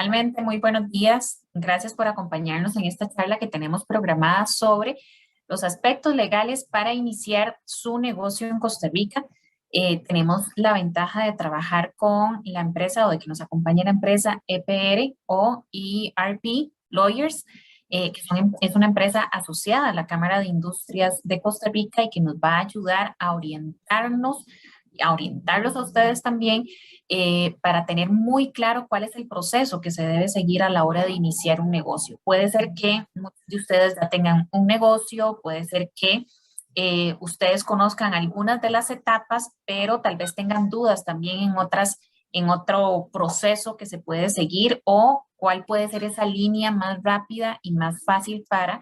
Igualmente, muy buenos días. Gracias por acompañarnos en esta charla que tenemos programada sobre los aspectos legales para iniciar su negocio en Costa Rica. Tenemos la ventaja de trabajar con la empresa o de que nos acompañe la empresa EPR o ERP Lawyers, es una empresa asociada a la Cámara de Industrias de Costa Rica y que nos va a ayudar a orientarnos, a orientarlos a ustedes también para tener muy claro cuál es el proceso que se debe seguir a la hora de iniciar un negocio. Puede ser que muchos de ustedes ya tengan un negocio, puede ser que ustedes conozcan algunas de las etapas, pero tal vez tengan dudas también en otro proceso que se puede seguir o cuál puede ser esa línea más rápida y más fácil para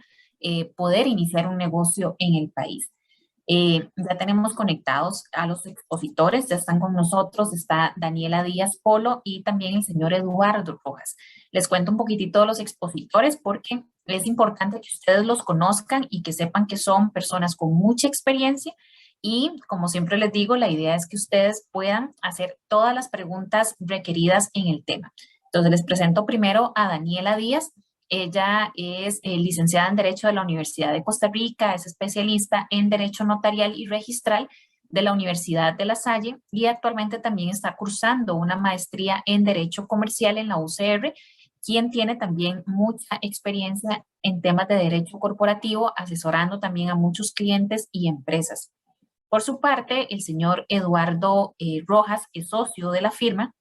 poder iniciar un negocio en el país. Ya tenemos conectados a los expositores, ya están con nosotros, está Daniela Díaz Polo y también el señor Eduardo Rojas. Les cuento un poquitito de los expositores porque es importante que ustedes los conozcan y que sepan que son personas con mucha experiencia y, como siempre les digo, la idea es que ustedes puedan hacer todas las preguntas requeridas en el tema. Entonces les presento primero a Daniela Díaz. Ella es licenciada en Derecho de la Universidad de Costa Rica, es especialista en Derecho Notarial y Registral de la Universidad de La Salle y actualmente también está cursando una maestría en Derecho Comercial en la UCR, quien tiene también mucha experiencia en temas de derecho corporativo, asesorando también a muchos clientes y empresas. Por su parte, el señor Eduardo Rojas es socio de la firma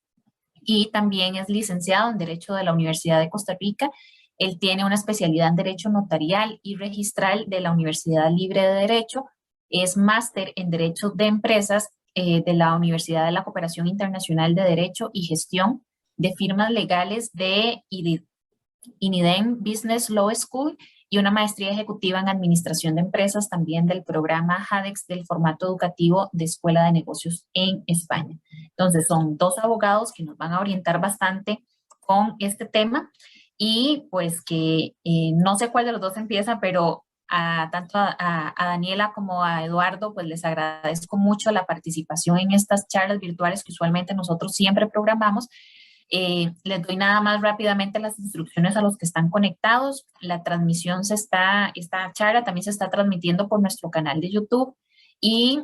y también es licenciado en Derecho de la Universidad de Costa Rica. Él tiene una especialidad en Derecho Notarial y Registral de la Universidad Libre de Derecho. Es máster en Derecho de Empresas de la Universidad de la Cooperación Internacional de Derecho y Gestión de Firmas Legales de INIDEM Business Law School y una maestría ejecutiva en Administración de Empresas también del programa JADEX del formato educativo de Escuela de Negocios en España. Entonces, son dos abogados que nos van a orientar bastante con este tema. Y pues que no sé cuál de los dos empieza, pero tanto a Daniela como a Eduardo, pues les agradezco mucho la participación en estas charlas virtuales que usualmente nosotros siempre programamos. Les doy nada más rápidamente las instrucciones a los que están conectados. La transmisión esta charla también se está transmitiendo por nuestro canal de YouTube y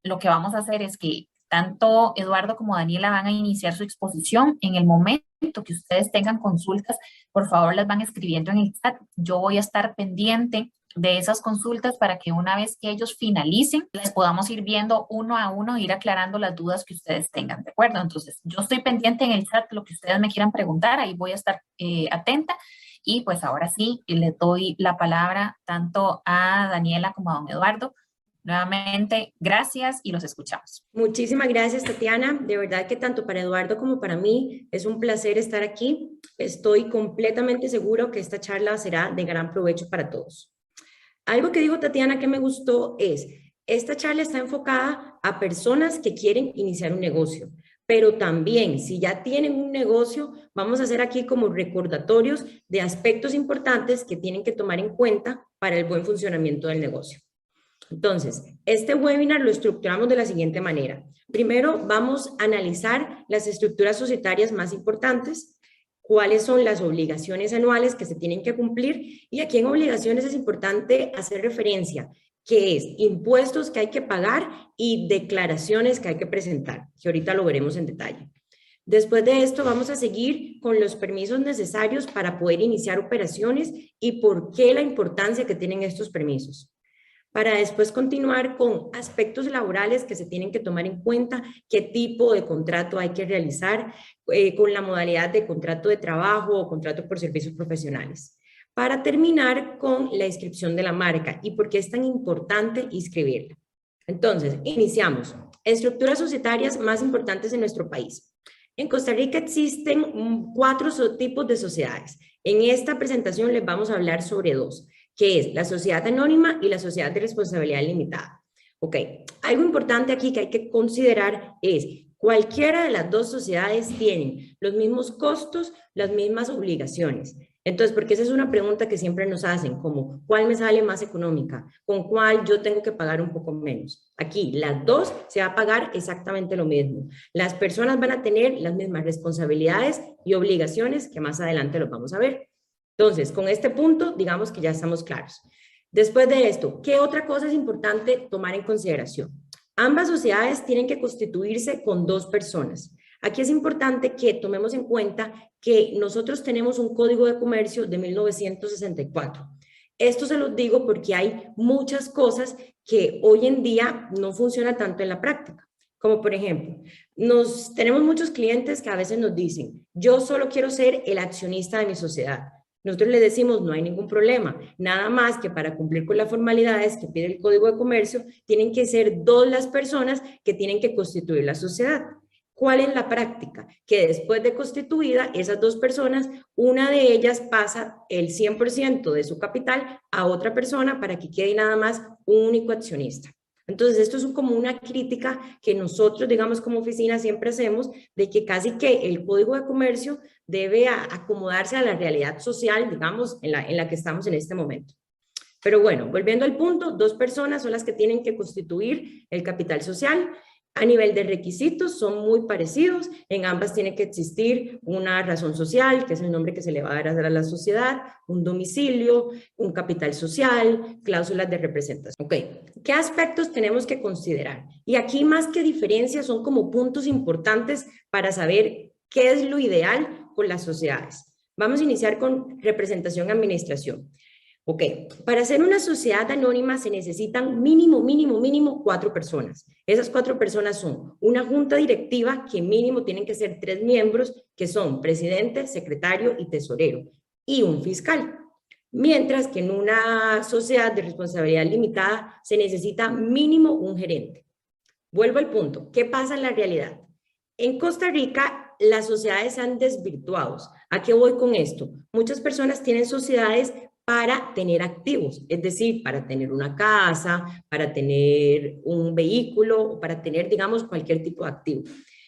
lo que vamos a hacer es que tanto Eduardo como Daniela van a iniciar su exposición. En el momento que ustedes tengan consultas, por favor las van escribiendo en el chat. Yo voy a estar pendiente de esas consultas para que una vez que ellos finalicen, les podamos ir viendo uno a uno, ir aclarando las dudas que ustedes tengan, ¿de acuerdo? Entonces, yo estoy pendiente en el chat lo que ustedes me quieran preguntar, ahí voy a estar atenta. Y pues ahora sí, les doy la palabra tanto a Daniela como a don Eduardo. Nuevamente, gracias y los escuchamos. Muchísimas gracias, Tatiana. De verdad que tanto para Eduardo como para mí es un placer estar aquí. Estoy completamente seguro que esta charla será de gran provecho para todos. Algo que dijo Tatiana que me gustó es, esta charla está enfocada a personas que quieren iniciar un negocio, pero también si ya tienen un negocio, vamos a hacer aquí como recordatorios de aspectos importantes que tienen que tomar en cuenta para el buen funcionamiento del negocio. Entonces, este webinar lo estructuramos de la siguiente manera. Primero, vamos a analizar las estructuras societarias más importantes, cuáles son las obligaciones anuales que se tienen que cumplir, y aquí en obligaciones es importante hacer referencia, que es impuestos que hay que pagar y declaraciones que hay que presentar, que ahorita lo veremos en detalle. Después de esto vamos a seguir con los permisos necesarios para poder iniciar operaciones y por qué la importancia que tienen estos permisos, para después continuar con aspectos laborales que se tienen que tomar en cuenta, qué tipo de contrato hay que realizar con la modalidad de contrato de trabajo o contrato por servicios profesionales, para terminar con la inscripción de la marca y por qué es tan importante inscribirla. Entonces, iniciamos. Estructuras societarias más importantes en nuestro país. En Costa Rica existen 4 tipos de sociedades. En esta presentación les vamos a hablar sobre 2, que es la sociedad anónima y la sociedad de responsabilidad limitada. Ok, algo importante aquí que hay que considerar es cualquiera de las 2 sociedades tienen los mismos costos, las mismas obligaciones. Entonces, porque esa es una pregunta que siempre nos hacen, como, ¿cuál me sale más económica? ¿Con cuál yo tengo que pagar un poco menos? Aquí, las dos se va a pagar exactamente lo mismo. Las personas van a tener las mismas responsabilidades y obligaciones que más adelante los vamos a ver. Entonces, con este punto, digamos que ya estamos claros. Después de esto, ¿qué otra cosa es importante tomar en consideración? Ambas sociedades tienen que constituirse con dos personas. Aquí es importante que tomemos en cuenta que nosotros tenemos un código de comercio de 1964. Esto se los digo porque hay muchas cosas que hoy en día no funcionan tanto en la práctica. Como por ejemplo, tenemos muchos clientes que a veces nos dicen, yo solo quiero ser el accionista de mi sociedad. Nosotros les decimos, no hay ningún problema, nada más que para cumplir con las formalidades que pide el Código de Comercio, tienen que ser dos las personas que tienen que constituir la sociedad. ¿Cuál es la práctica? Que después de constituida, esas dos personas, una de ellas pasa el 100% de su capital a otra persona para que quede nada más un único accionista. Entonces, esto es como una crítica que nosotros, digamos, como oficina siempre hacemos, de que casi que el Código de Comercio debe acomodarse a la realidad social, digamos, en la que estamos en este momento. Pero bueno, volviendo al punto, dos personas son las que tienen que constituir el capital social. A nivel de requisitos son muy parecidos, en ambas tiene que existir una razón social, que es el nombre que se le va a dar a la sociedad, un domicilio, un capital social, cláusulas de representación. Ok, ¿qué aspectos tenemos que considerar? Y aquí más que diferencias son como puntos importantes para saber qué es lo ideal con las sociedades. Vamos a iniciar con representación y administración. Ok, para ser una sociedad anónima se necesitan mínimo 4 personas. Esas 4 personas son una junta directiva que mínimo tienen que ser 3 miembros, que son presidente, secretario y tesorero, y un fiscal. Mientras que en una sociedad de responsabilidad limitada se necesita mínimo un gerente. Vuelvo al punto, ¿qué pasa en la realidad? En Costa Rica las sociedades se han desvirtuado. ¿A qué voy con esto? Muchas personas tienen sociedades para tener activos, es decir, para tener una casa, para tener un vehículo, para tener, digamos, cualquier tipo de activo.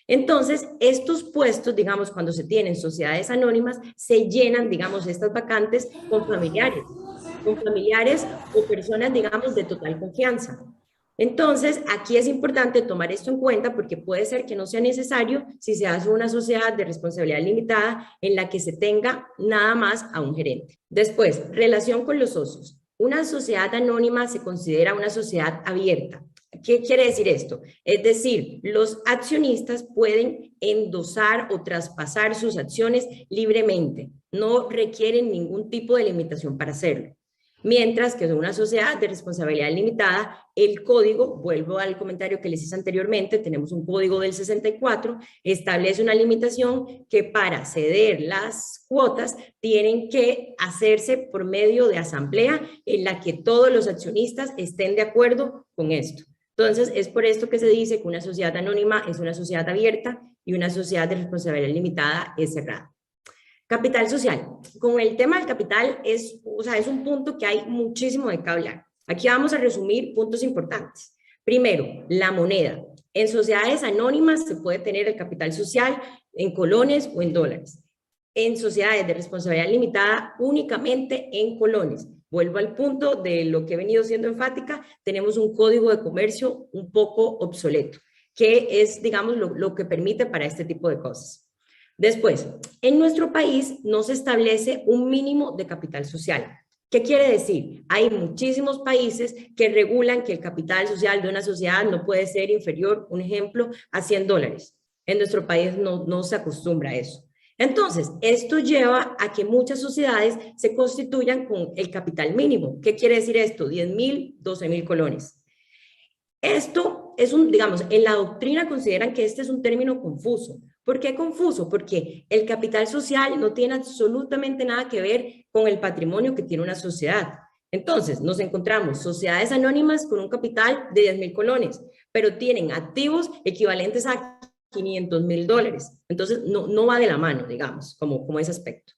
Entonces, estos puestos, digamos, cuando se tienen sociedades anónimas, se llenan, digamos, estas vacantes con familiares o personas, digamos, de total confianza. Entonces, aquí es importante tomar esto en cuenta porque puede ser que no sea necesario si se hace una sociedad de responsabilidad limitada en la que se tenga nada más a un gerente. Después, relación con los socios. Una sociedad anónima se considera una sociedad abierta. ¿Qué quiere decir esto? Es decir, los accionistas pueden endosar o traspasar sus acciones libremente. No requieren ningún tipo de limitación para hacerlo. Mientras que en una sociedad de responsabilidad limitada, el código, vuelvo al comentario que les hice anteriormente, tenemos un código del 64, establece una limitación que para ceder las cuotas tienen que hacerse por medio de asamblea en la que todos los accionistas estén de acuerdo con esto. Entonces, es por esto que se dice que una sociedad anónima es una sociedad abierta y una sociedad de responsabilidad limitada es cerrada. Capital social. Con el tema del capital es un punto que hay muchísimo de qué hablar. Aquí vamos a resumir puntos importantes. Primero, la moneda. En sociedades anónimas se puede tener el capital social en colones o en dólares. En sociedades de responsabilidad limitada, únicamente en colones. Vuelvo al punto de lo que he venido siendo enfática, tenemos un código de comercio un poco obsoleto, que es, digamos, lo que permite para este tipo de cosas. Después, en nuestro país no se establece un mínimo de capital social. ¿Qué quiere decir? Hay muchísimos países que regulan que el capital social de una sociedad no puede ser inferior, un ejemplo, a $100. En nuestro país no se acostumbra a eso. Entonces, esto lleva a que muchas sociedades se constituyan con el capital mínimo. ¿Qué quiere decir esto? 10.000, 12.000 colones. Esto es digamos, en la doctrina consideran que este es un término confuso. ¿Por qué confuso? Porque el capital social no tiene absolutamente nada que ver con el patrimonio que tiene una sociedad. Entonces, nos encontramos sociedades anónimas con un capital de 10.000 colones, pero tienen activos equivalentes a $500.000. Entonces, no va de la mano, digamos, como ese aspecto.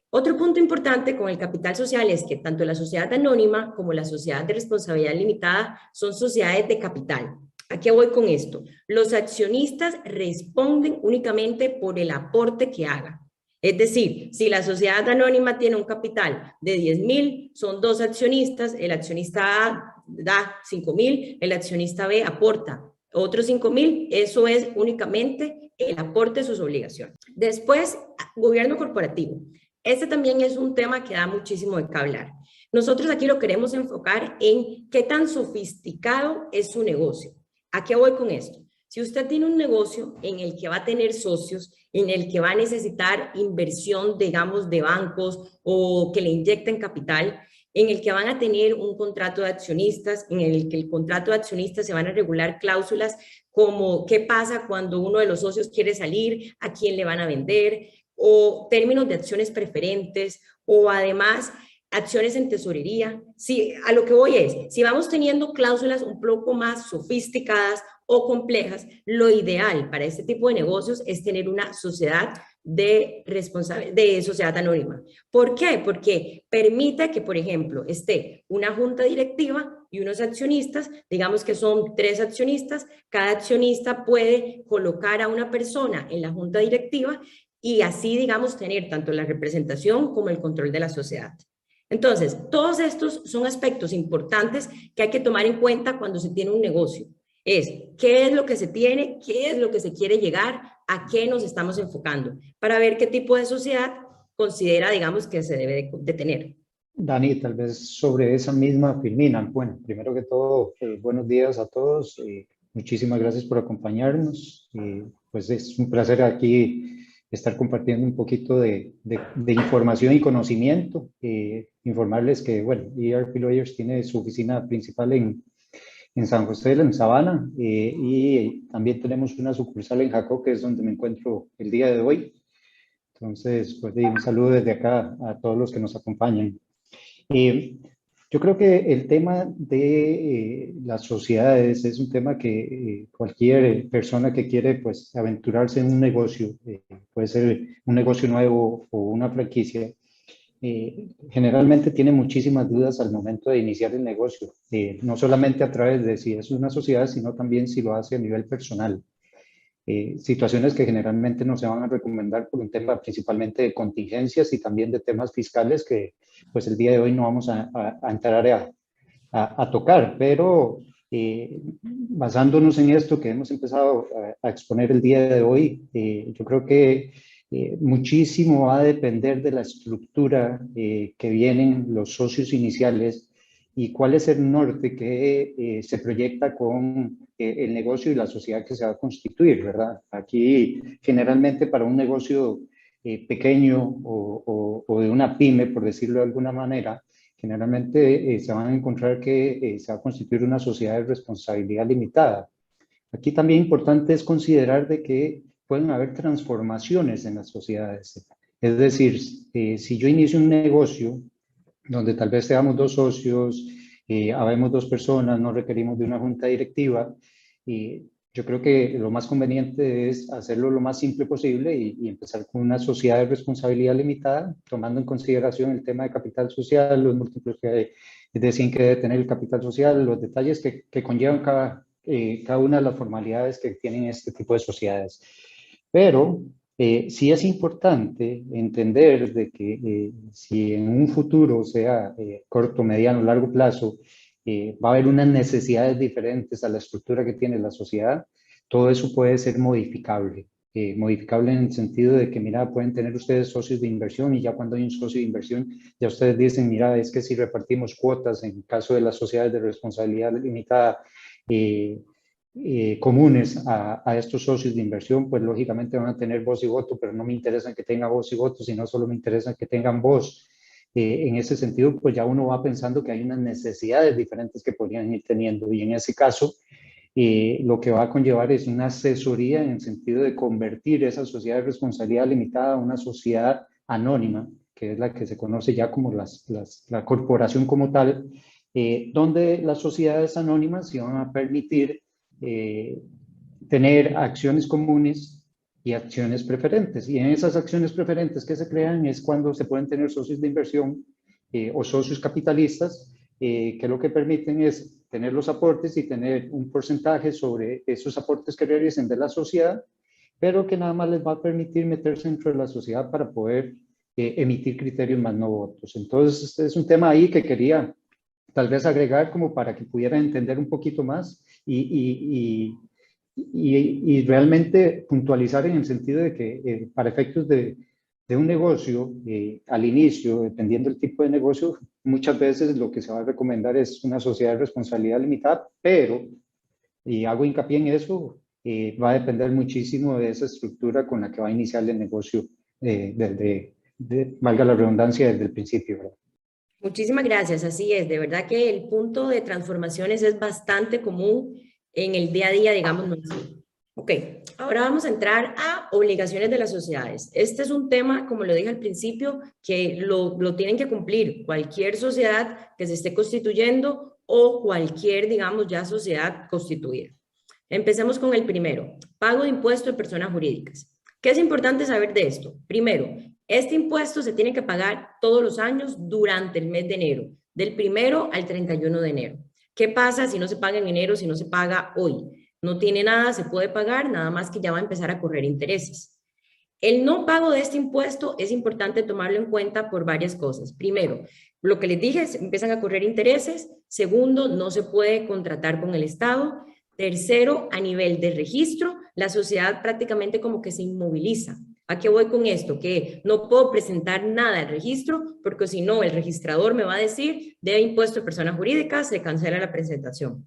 Otro punto importante con el capital social es que tanto la sociedad anónima como la sociedad de responsabilidad limitada son sociedades de capital. ¿A qué voy con esto? Los accionistas responden únicamente por el aporte que hagan. Es decir, si la sociedad anónima tiene un capital de 10.000, son 2 accionistas, el accionista A da 5.000, el accionista B aporta otros 5.000, eso es únicamente el aporte de sus obligaciones. Después, gobierno corporativo. Este también es un tema que da muchísimo de qué hablar. Nosotros aquí lo queremos enfocar en qué tan sofisticado es su negocio. ¿A qué voy con esto? Si usted tiene un negocio en el que va a tener socios, en el que va a necesitar inversión, digamos, de bancos o que le inyecten capital, en el que van a tener un contrato de accionistas, en el que el contrato de accionistas se van a regular cláusulas como qué pasa cuando uno de los socios quiere salir, a quién le van a vender, o términos de acciones preferentes, o además acciones en tesorería. Sí, a lo que voy es, si vamos teniendo cláusulas un poco más sofisticadas o complejas, lo ideal para este tipo de negocios es tener una sociedad de sociedad anónima. ¿Por qué? Porque permite que, por ejemplo, esté una junta directiva y unos accionistas, digamos que son 3 accionistas, cada accionista puede colocar a una persona en la junta directiva y así, digamos, tener tanto la representación como el control de la sociedad. Entonces, todos estos son aspectos importantes que hay que tomar en cuenta cuando se tiene un negocio. Es qué es lo que se tiene, qué es lo que se quiere llegar, a qué nos estamos enfocando, para ver qué tipo de sociedad considera, digamos, que se debe de tener. Dani, tal vez sobre esa misma Filmina. Bueno, primero que todo, buenos días a todos. Muchísimas gracias por acompañarnos. Pues es un placer aquí estar compartiendo un poquito de información y conocimiento. Informarles que, bueno, ERP Lawyers tiene su oficina principal en San José, en Sabana, y también tenemos una sucursal en Jacó, que es donde me encuentro el día de hoy. Entonces, pues un saludo desde acá a todos los que nos acompañan. Yo creo que el tema de las sociedades es un tema que cualquier persona que quiere pues aventurarse en un negocio, puede ser un negocio nuevo o una franquicia, generalmente tiene muchísimas dudas al momento de iniciar el negocio, no solamente a través de si es una sociedad, sino también si lo hace a nivel personal. Situaciones que generalmente no se van a recomendar por un tema principalmente de contingencias y también de temas fiscales que pues el día de hoy no vamos a entrar a tocar, pero basándonos en esto que hemos empezado a exponer el día de hoy, yo creo que muchísimo va a depender de la estructura que vienen los socios iniciales y cuál es el norte que se proyecta con el negocio y la sociedad que se va a constituir, ¿verdad? Aquí generalmente para un negocio pequeño o de una pyme, por decirlo de alguna manera, generalmente se van a encontrar que se va a constituir una sociedad de responsabilidad limitada. Aquí también importante es considerar de que pueden haber transformaciones en las sociedades. Es decir, si yo inicio un negocio donde tal vez seamos 2 socios, habemos 2 personas, no requerimos de una junta directiva, yo creo que lo más conveniente es hacerlo lo más simple posible y empezar con una sociedad de responsabilidad limitada, tomando en consideración el tema de capital social, los múltiplos que deciden que debe tener el capital social, los detalles que conllevan cada una de las formalidades que tienen este tipo de sociedades. Pero sí es importante entender de que si en un futuro, sea corto, mediano, largo plazo, va a haber unas necesidades diferentes a la estructura que tiene la sociedad, todo eso puede ser modificable. Modificable en el sentido de que, mira, pueden tener ustedes socios de inversión y ya cuando hay un socio de inversión, ya ustedes dicen, mira, es que si repartimos cuotas, en el caso de las sociedades de responsabilidad limitada, comunes a estos socios de inversión, pues lógicamente van a tener voz y voto, pero no me interesa que tengan voz y voto, sino solo me interesa que tengan voz. En ese sentido, pues ya uno va pensando que hay unas necesidades diferentes que podrían ir teniendo y en ese caso, lo que va a conllevar es una asesoría en el sentido de convertir esa sociedad de responsabilidad limitada a una sociedad anónima, que es la que se conoce ya como la corporación como tal, donde las sociedades anónimas se van a permitir tener acciones comunes y acciones preferentes. Y en esas acciones preferentes que se crean es cuando se pueden tener socios de inversión o socios capitalistas que lo que permiten es tener los aportes y tener un porcentaje sobre esos aportes que realicen de la sociedad pero que nada más les va a permitir meterse dentro de la sociedad para poder emitir criterios más no votos. Entonces, este es un tema ahí que quería tal vez agregar como para que pudieran entender un poquito más y realmente puntualizar en el sentido de que para efectos de un negocio, al inicio, dependiendo del tipo de negocio, muchas veces lo que se va a recomendar es una sociedad de responsabilidad limitada, pero, y hago hincapié en eso, va a depender muchísimo de esa estructura con la que va a iniciar el negocio, valga la redundancia, desde el principio, ¿verdad? Muchísimas gracias, así es. De verdad que el punto de transformaciones es bastante común en el día a día, digamos nuestro. Ok, ahora vamos a entrar a obligaciones de las sociedades. Este es un tema, como lo dije al principio, que lo tienen que cumplir cualquier sociedad que se esté constituyendo o cualquier, digamos, ya sociedad constituida. Empecemos con el primero, pago de impuesto de personas jurídicas. ¿Qué es importante saber de esto? Primero, este impuesto se tiene que pagar todos los años durante el mes de enero, del 1 al 31 de enero. ¿Qué pasa si no se paga en enero, si no se paga hoy? No tiene nada, se puede pagar, nada más que ya va a empezar a correr intereses. El no pago de este impuesto es importante tomarlo en cuenta por varias cosas. Primero, lo que les dije, empiezan a correr intereses. Segundo, no se puede contratar con el Estado. Tercero, a nivel de registro, la sociedad prácticamente como que se inmoviliza. ¿A qué voy con esto? Que no puedo presentar nada al registro porque si no el registrador me va a decir debe impuesto de personas jurídicas, se cancela la presentación.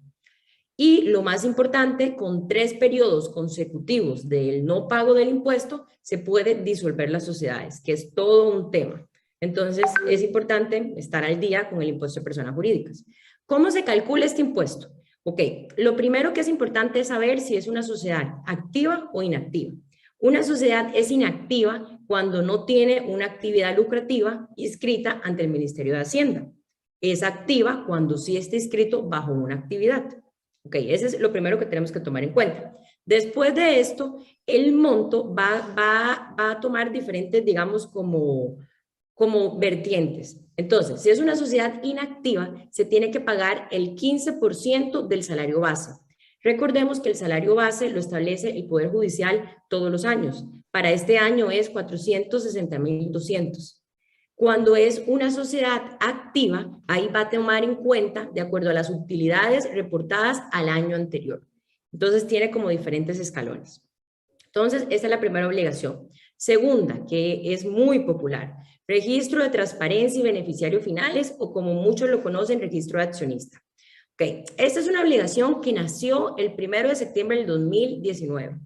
Y lo más importante, con 3 periodos consecutivos del no pago del impuesto, se puede disolver las sociedades, que es todo un tema. Entonces, es importante estar al día con el impuesto de personas jurídicas. ¿Cómo se calcula este impuesto? Ok, lo primero que es importante es saber si es una sociedad activa o inactiva. Una sociedad es inactiva cuando no tiene una actividad lucrativa inscrita ante el Ministerio de Hacienda. Es activa cuando sí está inscrito bajo una actividad. Ok, ese es lo primero que tenemos que tomar en cuenta. Después de esto, el monto va a tomar diferentes, digamos, como vertientes. Entonces, si es una sociedad inactiva, se tiene que pagar el 15% del salario base. Recordemos que el salario base lo establece el Poder Judicial todos los años. Para este año es 460,200. Cuando es una sociedad activa, ahí va a tomar en cuenta de acuerdo a las utilidades reportadas al año anterior. Entonces tiene como diferentes escalones. Entonces, esa es la primera obligación. Segunda, que es muy popular, registro de transparencia y beneficiarios finales, o como muchos lo conocen, registro de accionista. Ok, esta es una obligación que nació el 1 de septiembre del 2019.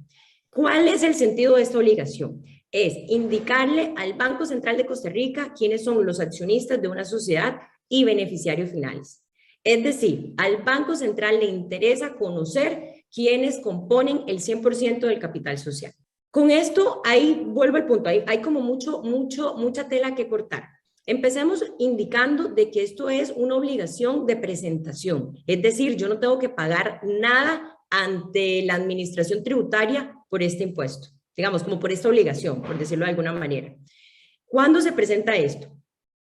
¿Cuál es el sentido de esta obligación? Es indicarle al Banco Central de Costa Rica quiénes son los accionistas de una sociedad y beneficiarios finales. Es decir, al Banco Central le interesa conocer quiénes componen el 100% del capital social. Con esto, ahí vuelvo al punto, hay como mucha tela que cortar. Empecemos indicando de que esto es una obligación de presentación, es decir, yo no tengo que pagar nada ante la administración tributaria por este impuesto, digamos, como por esta obligación, por decirlo de alguna manera. ¿Cuándo se presenta esto?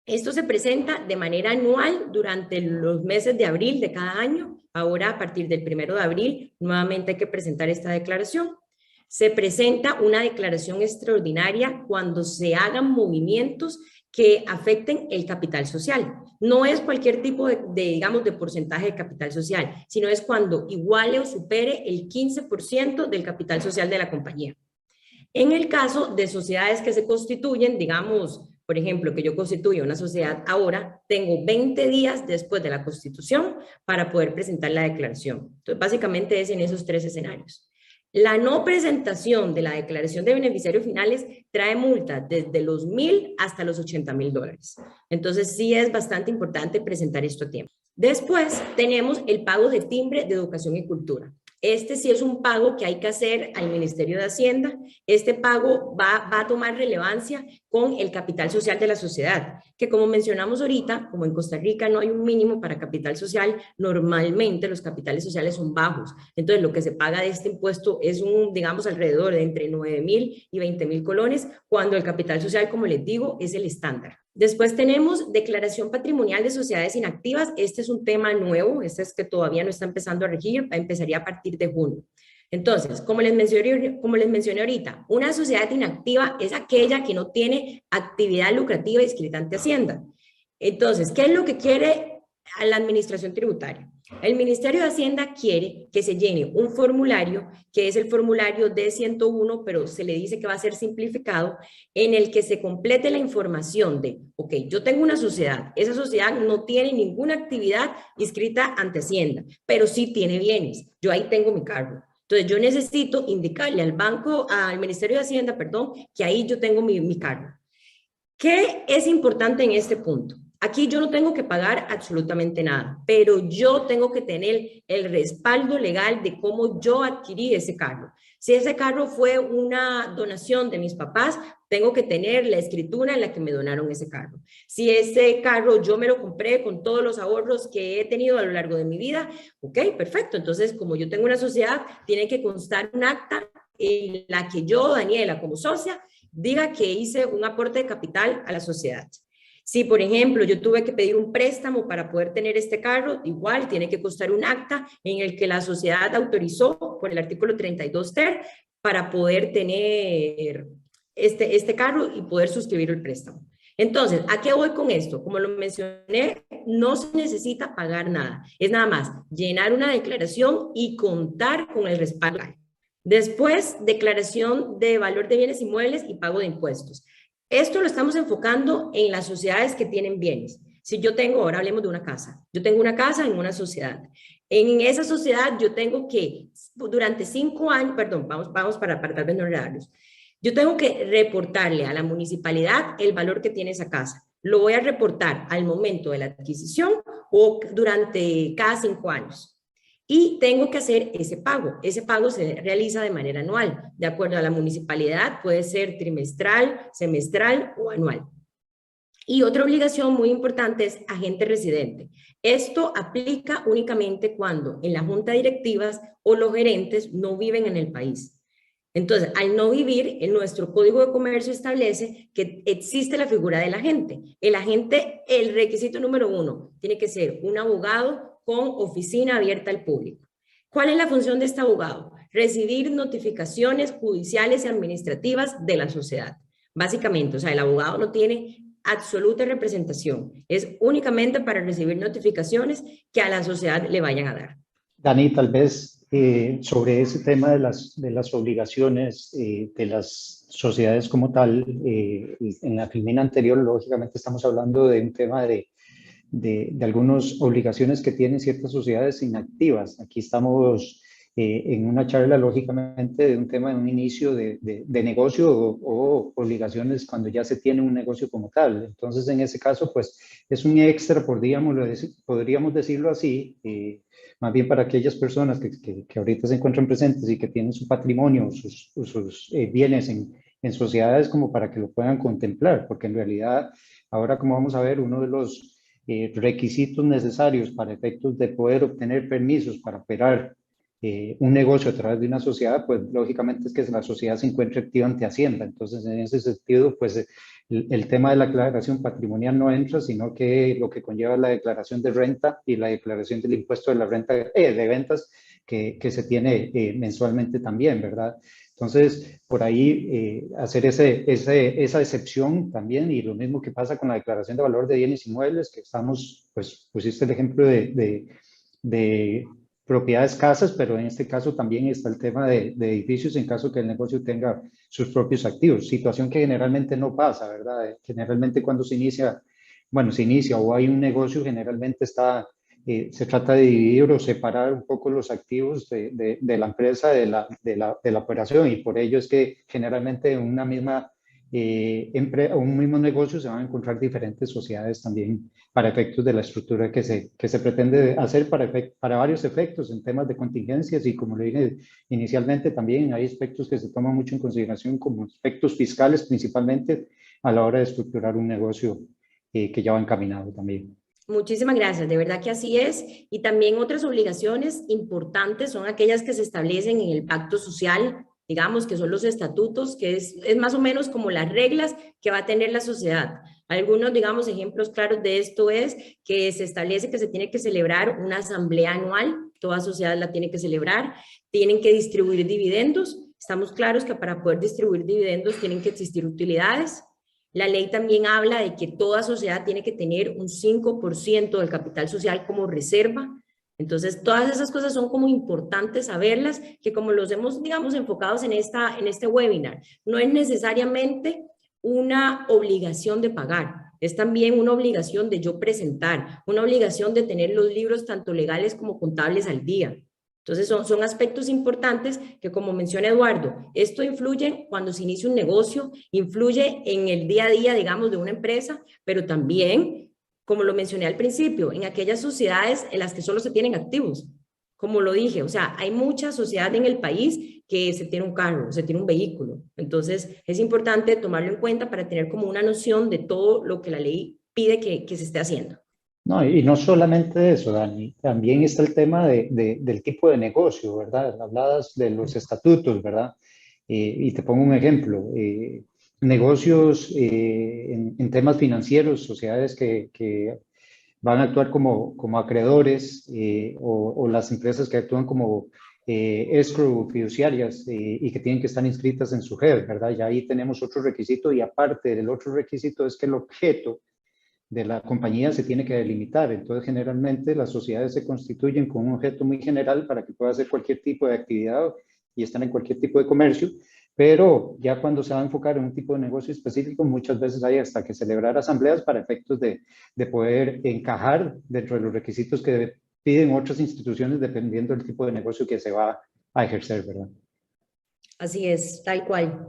Esto se presenta de manera anual durante los meses de abril de cada año. Ahora, a partir del 1 de abril, nuevamente hay que presentar esta declaración. Se presenta una declaración extraordinaria cuando se hagan movimientos que afecten el capital social. No es cualquier tipo digamos, de porcentaje de capital social, sino es cuando iguale o supere el 15% del capital social de la compañía. En el caso de sociedades que se constituyen, digamos, por ejemplo, que yo constituya una sociedad ahora, tengo 20 días después de la constitución para poder presentar la declaración. Entonces, básicamente es en esos 3 escenarios. La no presentación de la declaración de beneficiarios finales trae multa desde los $1,000 hasta los $80,000. Entonces, sí es bastante importante presentar esto a tiempo. Después tenemos el pago de timbre de educación y cultura. Este sí es un pago que hay que hacer al Ministerio de Hacienda. Este pago va a tomar relevancia con el capital social de la sociedad, que como mencionamos ahorita, como en Costa Rica no hay un mínimo para capital social, normalmente los capitales sociales son bajos. Entonces, lo que se paga de este impuesto es digamos, alrededor de entre 9,000 y 20,000 colones, cuando el capital social, como les digo, es el estándar. Después tenemos declaración patrimonial de sociedades inactivas. Este es un tema nuevo, este es que todavía no está empezando a regir, empezaría a partir de junio. Entonces, como les mencioné ahorita, una sociedad inactiva es aquella que no tiene actividad lucrativa inscrita ante Hacienda. Entonces, ¿qué es lo que quiere a la administración tributaria? El Ministerio de Hacienda quiere que se llene un formulario, que es el formulario D101, pero se le dice que va a ser simplificado, en el que se complete la información de, ok, yo tengo una sociedad, esa sociedad no tiene ninguna actividad inscrita ante Hacienda, pero sí tiene bienes, yo ahí tengo mi cargo. Entonces, yo necesito indicarle al banco, al Ministerio de Hacienda, perdón, que ahí yo tengo mi cargo. ¿Qué es importante en este punto? Aquí yo no tengo que pagar absolutamente nada, pero yo tengo que tener el respaldo legal de cómo yo adquirí ese carro. Si ese carro fue una donación de mis papás, tengo que tener la escritura en la que me donaron ese carro. Si ese carro yo me lo compré con todos los ahorros que he tenido a lo largo de mi vida, ok, perfecto. Entonces, como yo tengo una sociedad, tiene que constar un acta en la que yo, Daniela, como socia, diga que hice un aporte de capital a la sociedad. Si, por ejemplo, yo tuve que pedir un préstamo para poder tener este carro, igual tiene que constar un acta en el que la sociedad autorizó por el artículo 32 ter para poder tener este carro y poder suscribir el préstamo. Entonces, ¿a qué voy con esto? Como lo mencioné, no se necesita pagar nada. Es nada más llenar una declaración y contar con el respaldo. Después, declaración de valor de bienes inmuebles y pago de impuestos. Esto lo estamos enfocando en las sociedades que tienen bienes. Si yo tengo, ahora hablemos de una casa. Yo tengo una casa en una sociedad. En esa sociedad yo tengo que, durante 5 años, perdón, vamos para tal vez no enredarlos. Yo tengo que reportarle a la municipalidad el valor que tiene esa casa. Lo voy a reportar al momento de la adquisición o durante cada 5 años. Y tengo que hacer ese pago. Ese pago se realiza de manera anual. De acuerdo a la municipalidad, puede ser trimestral, semestral o anual. Y otra obligación muy importante es agente residente. Esto aplica únicamente cuando en la junta de directivas o los gerentes no viven en el país. Entonces, al no vivir, en nuestro Código de Comercio establece que existe la figura del agente. El agente, el requisito número 1, tiene que ser un abogado con oficina abierta al público. ¿Cuál es la función de este abogado? Recibir notificaciones judiciales y administrativas de la sociedad. Básicamente, o sea, el abogado no tiene absoluta representación. Es únicamente para recibir notificaciones que a la sociedad le vayan a dar. Dani, tal vez sobre ese tema de las obligaciones de las sociedades como tal, en la filmina anterior, lógicamente estamos hablando de un tema de algunas obligaciones que tienen ciertas sociedades inactivas. Aquí estamos en una charla, lógicamente, de un tema de un inicio de negocio o obligaciones cuando ya se tiene un negocio como tal. Entonces, en ese caso, pues, es un extra, podríamos decirlo así, más bien para aquellas personas que ahorita se encuentran presentes y que tienen su patrimonio, sus bienes en sociedades, como para que lo puedan contemplar, porque en realidad, ahora como vamos a ver, uno de los requisitos necesarios para efectos de poder obtener permisos para operar un negocio a través de una sociedad, pues lógicamente es que la sociedad se encuentre activa ante Hacienda. Entonces, en ese sentido, pues el tema de la declaración patrimonial no entra, sino que lo que conlleva la declaración de renta y la declaración del impuesto de la renta de ventas que se tiene mensualmente también, ¿verdad? Entonces, por ahí hacer esa excepción también, y lo mismo que pasa con la declaración de valor de bienes inmuebles, que estamos, pues pusiste el ejemplo de propiedades casas, pero en este caso también está el tema de edificios en caso que el negocio tenga sus propios activos, situación que generalmente no pasa, ¿verdad? Generalmente cuando se inicia o hay un negocio, generalmente se trata de dividir o separar un poco los activos de la empresa de la operación, y por ello es que generalmente en una misma un mismo negocio se van a encontrar diferentes sociedades también para efectos de la estructura que se pretende hacer para varios efectos en temas de contingencias, y como le dije inicialmente, también hay aspectos que se toman mucho en consideración como aspectos fiscales principalmente a la hora de estructurar un negocio que ya va encaminado también. Muchísimas gracias, de verdad que así es. Y también otras obligaciones importantes son aquellas que se establecen en el pacto social, digamos que son los estatutos, que es más o menos como las reglas que va a tener la sociedad. Algunos, digamos, ejemplos claros de esto es que se establece que se tiene que celebrar una asamblea anual toda sociedad la tiene que celebrar, tienen que distribuir dividendos. Estamos claros que para poder distribuir dividendos tienen que existir utilidades. La ley también habla de que toda sociedad tiene que tener un 5% del capital social como reserva. Entonces, todas esas cosas son como importantes saberlas, que como los hemos, digamos, enfocados en este webinar, no es necesariamente una obligación de pagar, es también una obligación de yo presentar, una obligación de tener los libros tanto legales como contables al día. Entonces son aspectos importantes que, como menciona Eduardo, esto influye cuando se inicia un negocio, influye en el día a día, digamos, de una empresa, pero también, como lo mencioné al principio, en aquellas sociedades en las que solo se tienen activos. Como lo dije, o sea, hay mucha sociedad en el país que se tiene un carro, se tiene un vehículo. Entonces, es importante tomarlo en cuenta para tener como una noción de todo lo que la ley pide que se esté haciendo. No, y no solamente eso, Dani, también está el tema del tipo de negocio, ¿verdad? Hablabas de los estatutos, ¿verdad? Y te pongo un ejemplo, negocios en temas financieros, sociedades que van a actuar como acreedores o las empresas que actúan como escrow fiduciarias y que tienen que estar inscritas en su JED, ¿verdad? Y ahí tenemos otro requisito y aparte del otro requisito es que el objeto de la compañía se tiene que delimitar. Entonces, generalmente las sociedades se constituyen con un objeto muy general para que pueda hacer cualquier tipo de actividad y estar en cualquier tipo de comercio, pero ya cuando se va a enfocar en un tipo de negocio específico, muchas veces hay hasta que celebrar asambleas para efectos de poder encajar dentro de los requisitos que piden otras instituciones dependiendo del tipo de negocio que se va a ejercer, ¿verdad? Así es, tal cual.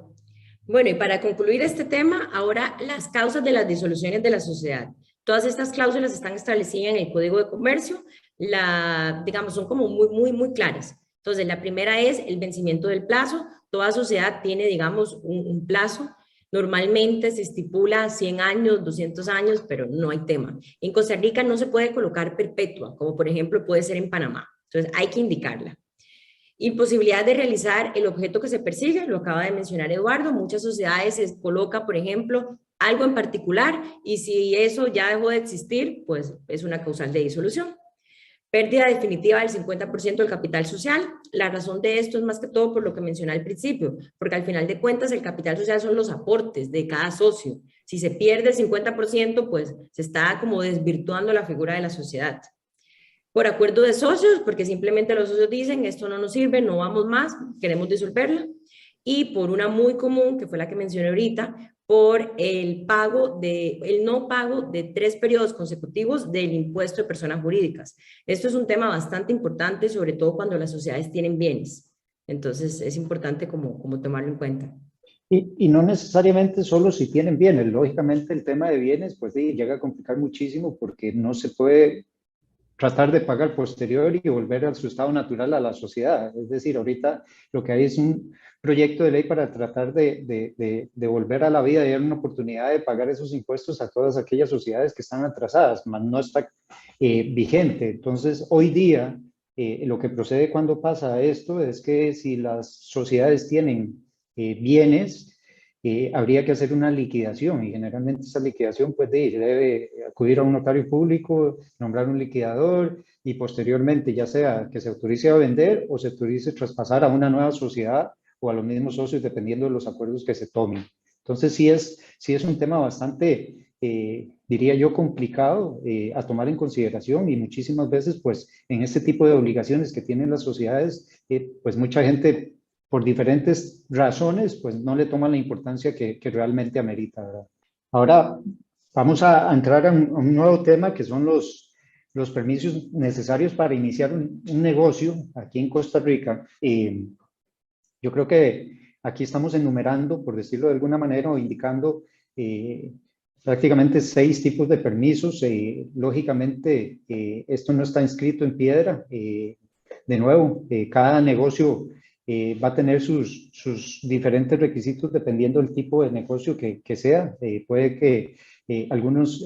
Bueno, y para concluir este tema, ahora las causas de las disoluciones de la sociedad. Todas estas cláusulas están establecidas en el Código de Comercio, digamos, son como muy claras. Entonces, la primera es el vencimiento del plazo. Toda sociedad tiene, digamos, un plazo. Normalmente se estipula 100 años, 200 años, pero no hay tema. En Costa Rica no se puede colocar perpetua, como por ejemplo puede ser en Panamá. Entonces, hay que indicarla. Imposibilidad de realizar el objeto que se persigue, lo acaba de mencionar Eduardo. Muchas sociedades se coloca, por ejemplo, algo en particular y si eso ya dejó de existir, pues es una causal de disolución. Pérdida definitiva del 50% del capital social. La razón de esto es más que todo por lo que mencioné al principio, porque al final de cuentas el capital social son los aportes de cada socio. Si se pierde el 50%, pues se está como desvirtuando la figura de la sociedad. Por acuerdo de socios, porque simplemente los socios dicen, esto no nos sirve, no vamos más, queremos disolverla. Y por una muy común, que fue la que mencioné ahorita, por el no pago de 3 periodos consecutivos del impuesto de personas jurídicas. Esto es un tema bastante importante, sobre todo cuando las sociedades tienen bienes. Entonces, es importante como tomarlo en cuenta. Y no necesariamente solo si tienen bienes. Lógicamente, el tema de bienes, pues sí, llega a complicar muchísimo porque no se puede tratar de pagar posterior y volver a su estado natural a la sociedad. Es decir, ahorita lo que hay es un proyecto de ley para tratar de volver a la vida y dar una oportunidad de pagar esos impuestos a todas aquellas sociedades que están atrasadas, mas no está vigente. Entonces, hoy día, lo que procede cuando pasa esto es que si las sociedades tienen bienes, habría que hacer una liquidación y generalmente esa liquidación pues debe acudir a un notario público, nombrar un liquidador y posteriormente ya sea que se autorice a vender o se autorice traspasar a una nueva sociedad o a los mismos socios dependiendo de los acuerdos que se tomen. Entonces sí es un tema bastante, diría yo, complicado a tomar en consideración y muchísimas veces pues en este tipo de obligaciones que tienen las sociedades pues mucha gente por diferentes razones, pues no le toman la importancia que realmente amerita, ¿verdad? Ahora vamos a entrar a un nuevo tema que son los permisos necesarios para iniciar un negocio aquí en Costa Rica. Yo creo que aquí estamos enumerando, por decirlo de alguna manera, o indicando prácticamente 6 tipos de permisos. Lógicamente, esto no está inscrito en piedra. De nuevo, cada negocio va a tener sus diferentes requisitos dependiendo del tipo de negocio que sea. Puede que algunos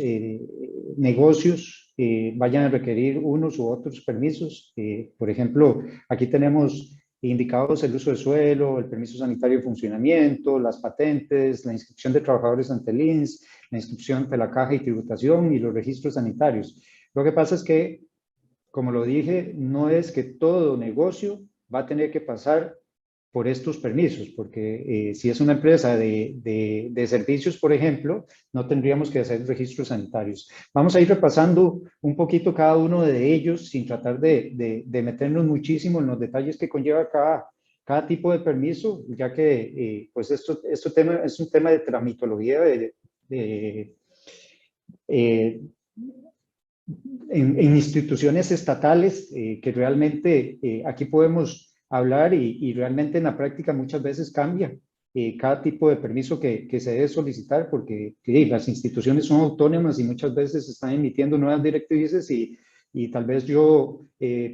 negocios vayan a requerir unos u otros permisos. Por ejemplo, aquí tenemos indicados el uso de suelo, el permiso sanitario de funcionamiento, las patentes, la inscripción de trabajadores ante el INS, la inscripción ante la caja y tributación y los registros sanitarios. Lo que pasa es que como lo dije, no es que todo negocio va a tener que pasar por estos permisos, porque si es una empresa de servicios, por ejemplo, no tendríamos que hacer registros sanitarios. Vamos a ir repasando un poquito cada uno de ellos sin tratar de meternos muchísimo en los detalles que conlleva cada tipo de permiso, ya que pues esto es un tema de tramitología en instituciones estatales que realmente aquí podemos hablar y realmente en la práctica muchas veces cambia cada tipo de permiso que se debe solicitar porque las instituciones son autónomas y muchas veces están emitiendo nuevas directrices y tal vez yo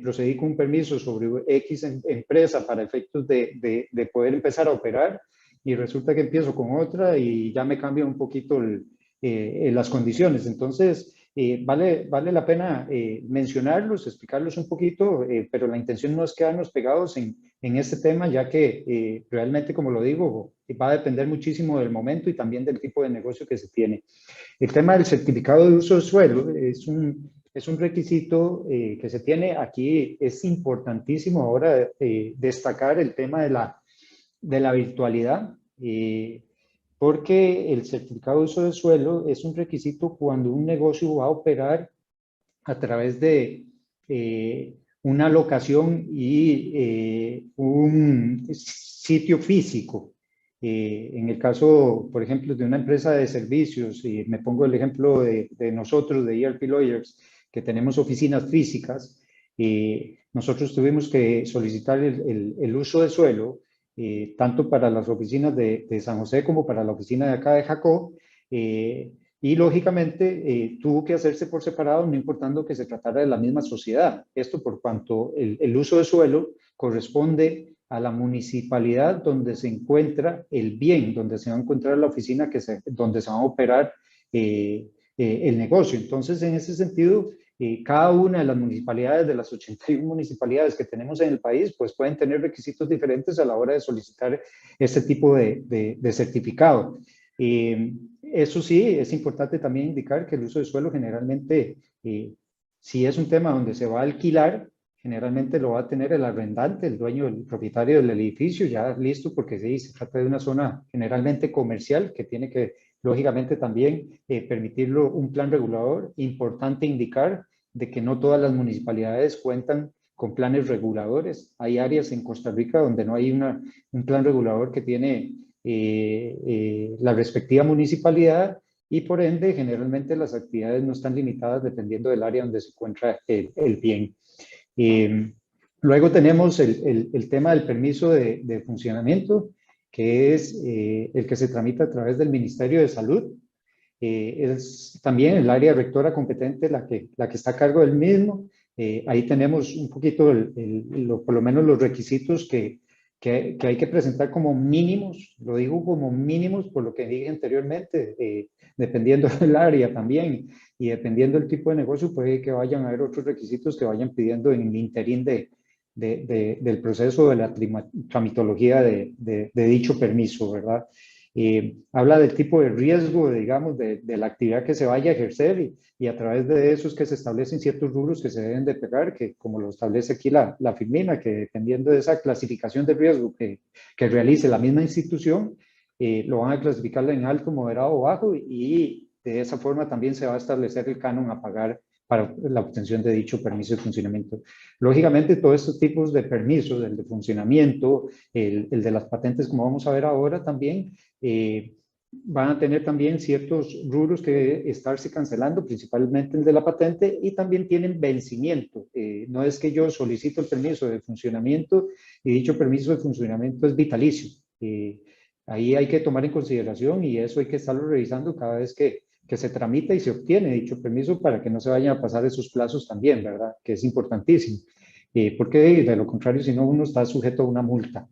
procedí con un permiso sobre X empresa para efectos de poder empezar a operar y resulta que empiezo con otra y ya me cambia un poquito las condiciones. Entonces, vale la pena mencionarlos, explicarlos un poquito, pero la intención no es quedarnos pegados en este tema, ya que realmente, como lo digo, va a depender muchísimo del momento y también del tipo de negocio que se tiene. El tema del certificado de uso de suelo es un requisito que se tiene aquí. Es importantísimo ahora destacar el tema de la virtualidad. Porque el certificado de uso de suelo es un requisito cuando un negocio va a operar a través de una locación y un sitio físico. En el caso, por ejemplo, de una empresa de servicios, y me pongo el ejemplo de nosotros, de ERP Lawyers, que tenemos oficinas físicas, nosotros tuvimos que solicitar el uso de suelo tanto para las oficinas de San José como para la oficina de acá de Jacó, y lógicamente tuvo que hacerse por separado, no importando que se tratara de la misma sociedad. Esto por cuanto el uso de suelo corresponde a la municipalidad donde se encuentra el bien, donde se va a encontrar la oficina donde se va a operar el negocio. Entonces, en ese sentido, cada una de las municipalidades, de las 81 municipalidades que tenemos en el país, pues pueden tener requisitos diferentes a la hora de solicitar este tipo de certificado. Eso sí, es importante también indicar que el uso de suelo generalmente, si es un tema donde se va a alquilar, generalmente lo va a tener el arrendante, el dueño, el propietario del edificio, ya listo, porque sí, se trata de una zona generalmente comercial que tiene que, lógicamente, también permitirlo un plan regulador. Importante indicar de que no todas las municipalidades cuentan con planes reguladores. Hay áreas en Costa Rica donde no hay un plan regulador que tiene la respectiva municipalidad y por ende generalmente las actividades no están limitadas dependiendo del área donde se encuentra el bien. Luego tenemos el tema del permiso de funcionamiento, que es el que se tramita a través del Ministerio de Salud. Es también el área rectora competente la que está a cargo del mismo. Ahí tenemos un poquito, por lo menos los requisitos que hay que presentar como mínimos. Lo digo como mínimos por lo que dije anteriormente, dependiendo del área también y dependiendo del tipo de negocio, puede que vayan a haber otros requisitos que vayan pidiendo en el interín del proceso de la tramitología de dicho permiso, ¿verdad? Habla del tipo de riesgo, digamos, de la actividad que se vaya a ejercer y a través de eso es que se establecen ciertos rubros que se deben de pegar, que como lo establece aquí la FIMINA, que dependiendo de esa clasificación de riesgo que realice la misma institución, lo van a clasificar en alto, moderado o bajo y de esa forma también se va a establecer el canon a pagar para la obtención de dicho permiso de funcionamiento. Lógicamente, todos estos tipos de permisos, el de funcionamiento, el de las patentes, como vamos a ver ahora también, van a tener también ciertos rubros que estarse cancelando, principalmente el de la patente, y también tienen vencimiento. No es que yo solicito el permiso de funcionamiento y dicho permiso de funcionamiento es vitalicio. Ahí hay que tomar en consideración y eso hay que estarlo revisando cada vez que se tramita y se obtiene dicho permiso para que no se vayan a pasar esos plazos también, ¿verdad? Que es importantísimo. Porque de lo contrario, si no, uno está sujeto a una multa.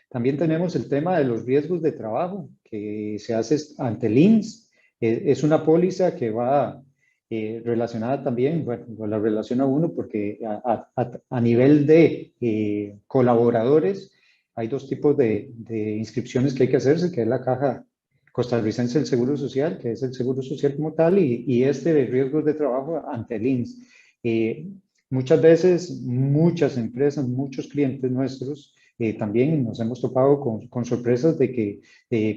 También tenemos el tema de los riesgos de trabajo que se hace ante el INS. Es una póliza que va relacionada también, bueno, la relaciona uno porque a nivel de colaboradores hay dos tipos de inscripciones que hay que hacerse, que es la Caja Costarricense del Seguro Social, que es el Seguro Social como tal, y este de riesgos de trabajo ante el INS. Muchas veces, muchas empresas, muchos clientes nuestros también nos hemos topado con sorpresas de que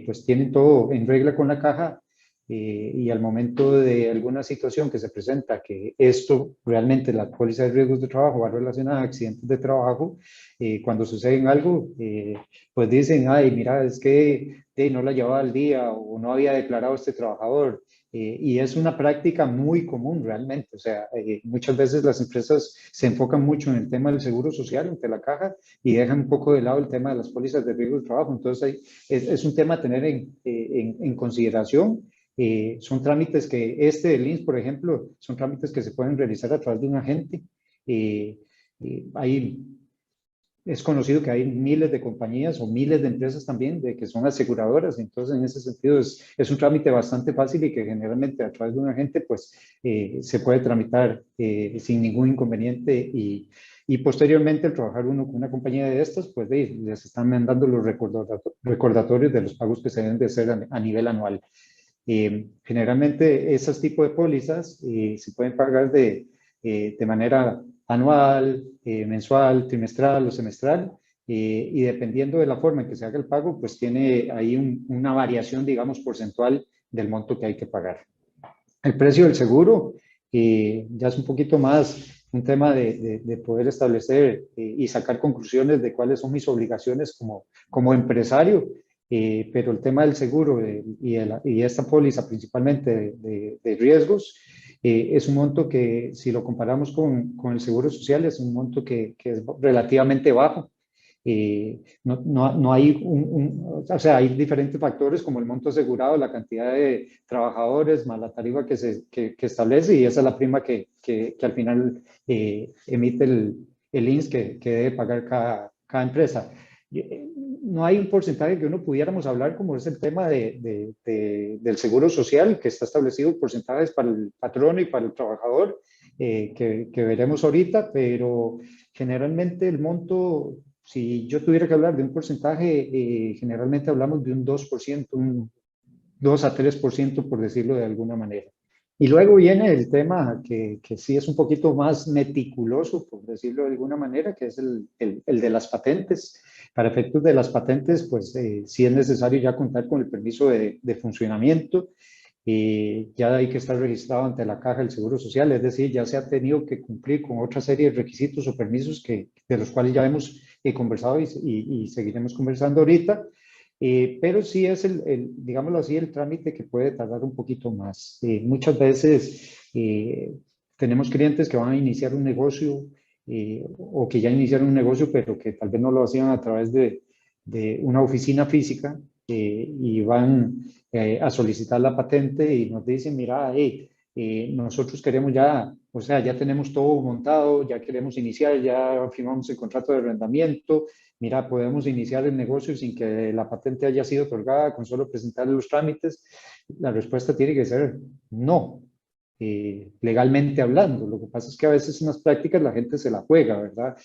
pues tienen todo en regla con la caja y al momento de alguna situación que se presenta que esto realmente la póliza de riesgos de trabajo va relacionada a accidentes de trabajo, cuando suceden algo, pues dicen, ay, mira, es que no la llevaba al día o no había declarado este trabajador. Y es una práctica muy común realmente. O sea, muchas veces las empresas se enfocan mucho en el tema del seguro social ante la caja y dejan un poco de lado el tema de las pólizas de riesgo de trabajo. Entonces, es un tema a tener en consideración. Son trámites que del INS, por ejemplo, son trámites que se pueden realizar a través de un agente. Hay Es conocido que hay miles de compañías o miles de empresas también de que son aseguradoras, entonces en ese sentido es un trámite bastante fácil y que generalmente a través de un agente pues se puede tramitar sin ningún inconveniente y posteriormente al trabajar uno con una compañía de estas pues les están mandando los recordatorios de los pagos que se deben de hacer a nivel anual. Generalmente esos tipos de pólizas se pueden pagar de manera anual, mensual, trimestral o semestral, y dependiendo de la forma en que se haga el pago, pues tiene ahí una variación, digamos, porcentual del monto que hay que pagar. El precio del seguro ya es un poquito más un tema de poder establecer y sacar conclusiones de cuáles son mis obligaciones como empresario, pero el tema del seguro y esta póliza principalmente de riesgos es un monto que si lo comparamos con el seguro social es un monto que es relativamente bajo. No hay o sea, hay diferentes factores como el monto asegurado, la cantidad de trabajadores, más la tarifa que establece y esa es la prima que al final emite el INS que debe pagar cada empresa. No hay un porcentaje que uno pudiéramos hablar como es el tema del seguro social, que está establecido porcentajes para el patrono y para el trabajador, que veremos ahorita, pero generalmente el monto, si yo tuviera que hablar de un porcentaje, generalmente hablamos de un 2%, un 2 a 3%, por decirlo de alguna manera. Y luego viene el tema que sí es un poquito más meticuloso, por decirlo de alguna manera, que es el de las patentes. Para efectos de las patentes, pues sí es necesario ya contar con el permiso de funcionamiento. Ya hay que estar registrado ante la Caja del Seguro Social, es decir, ya se ha tenido que cumplir con otra serie de requisitos o permisos de los cuales ya hemos conversado y seguiremos conversando ahorita. Pero sí es digámoslo así, el trámite que puede tardar un poquito más. Muchas veces tenemos clientes que van a iniciar un negocio o que ya iniciaron un negocio, pero que tal vez no lo hacían a través de una oficina física y van a solicitar la patente y nos dicen, mira, nosotros queremos ya, o sea, ya tenemos todo montado, ya queremos iniciar, ya firmamos el contrato de arrendamiento, mira, podemos iniciar el negocio sin que la patente haya sido otorgada, con solo presentar los trámites. La respuesta tiene que ser no, legalmente hablando. Lo que pasa es que a veces en las prácticas la gente se la juega, ¿verdad?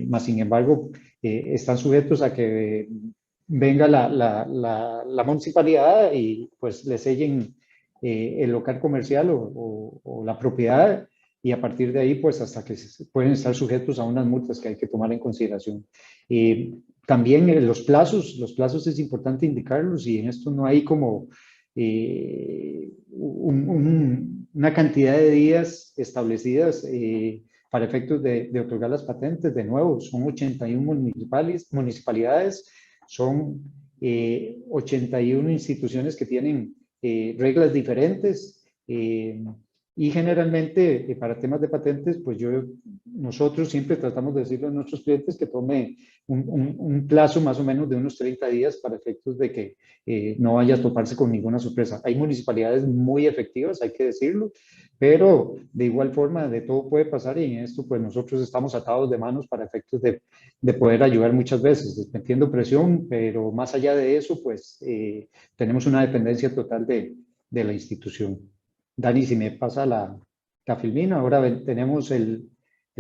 Más sin embargo, están sujetos a que venga la municipalidad y pues le sellen el local comercial o la propiedad y a partir de ahí pues hasta que pueden estar sujetos a unas multas que hay que tomar en consideración. También los plazos es importante indicarlos y en esto no hay como una cantidad de días establecidas para efectos de otorgar las patentes. De nuevo, son 81 municipalidades, son 81 instituciones que tienen reglas diferentes y generalmente para temas de patentes, pues nosotros siempre tratamos de decirle a nuestros clientes que tome un plazo más o menos de unos 30 días para efectos de que no vaya a toparse con ninguna sorpresa. Hay municipalidades muy efectivas, hay que decirlo, pero de igual forma de todo puede pasar y en esto pues nosotros estamos atados de manos para efectos de poder ayudar muchas veces, metiendo presión, pero más allá de eso pues tenemos una dependencia total de la institución. Dani, si me pasa la filmina, ahora tenemos el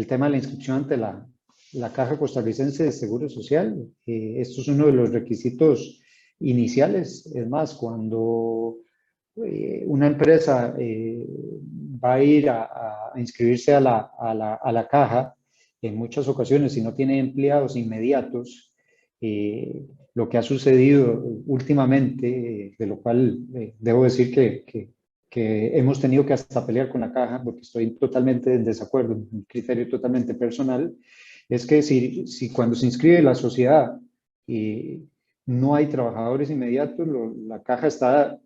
tema de la inscripción ante la Caja Costarricense de Seguro Social. Esto es uno de los requisitos iniciales. Es más, cuando una empresa va a ir a inscribirse a la caja, en muchas ocasiones, si no tiene empleados inmediatos, lo que ha sucedido últimamente, de lo cual debo decir que hemos tenido que hasta pelear con la caja, porque estoy totalmente en desacuerdo, un criterio totalmente personal, es que si cuando se inscribe la sociedad no hay trabajadores inmediatos, la caja está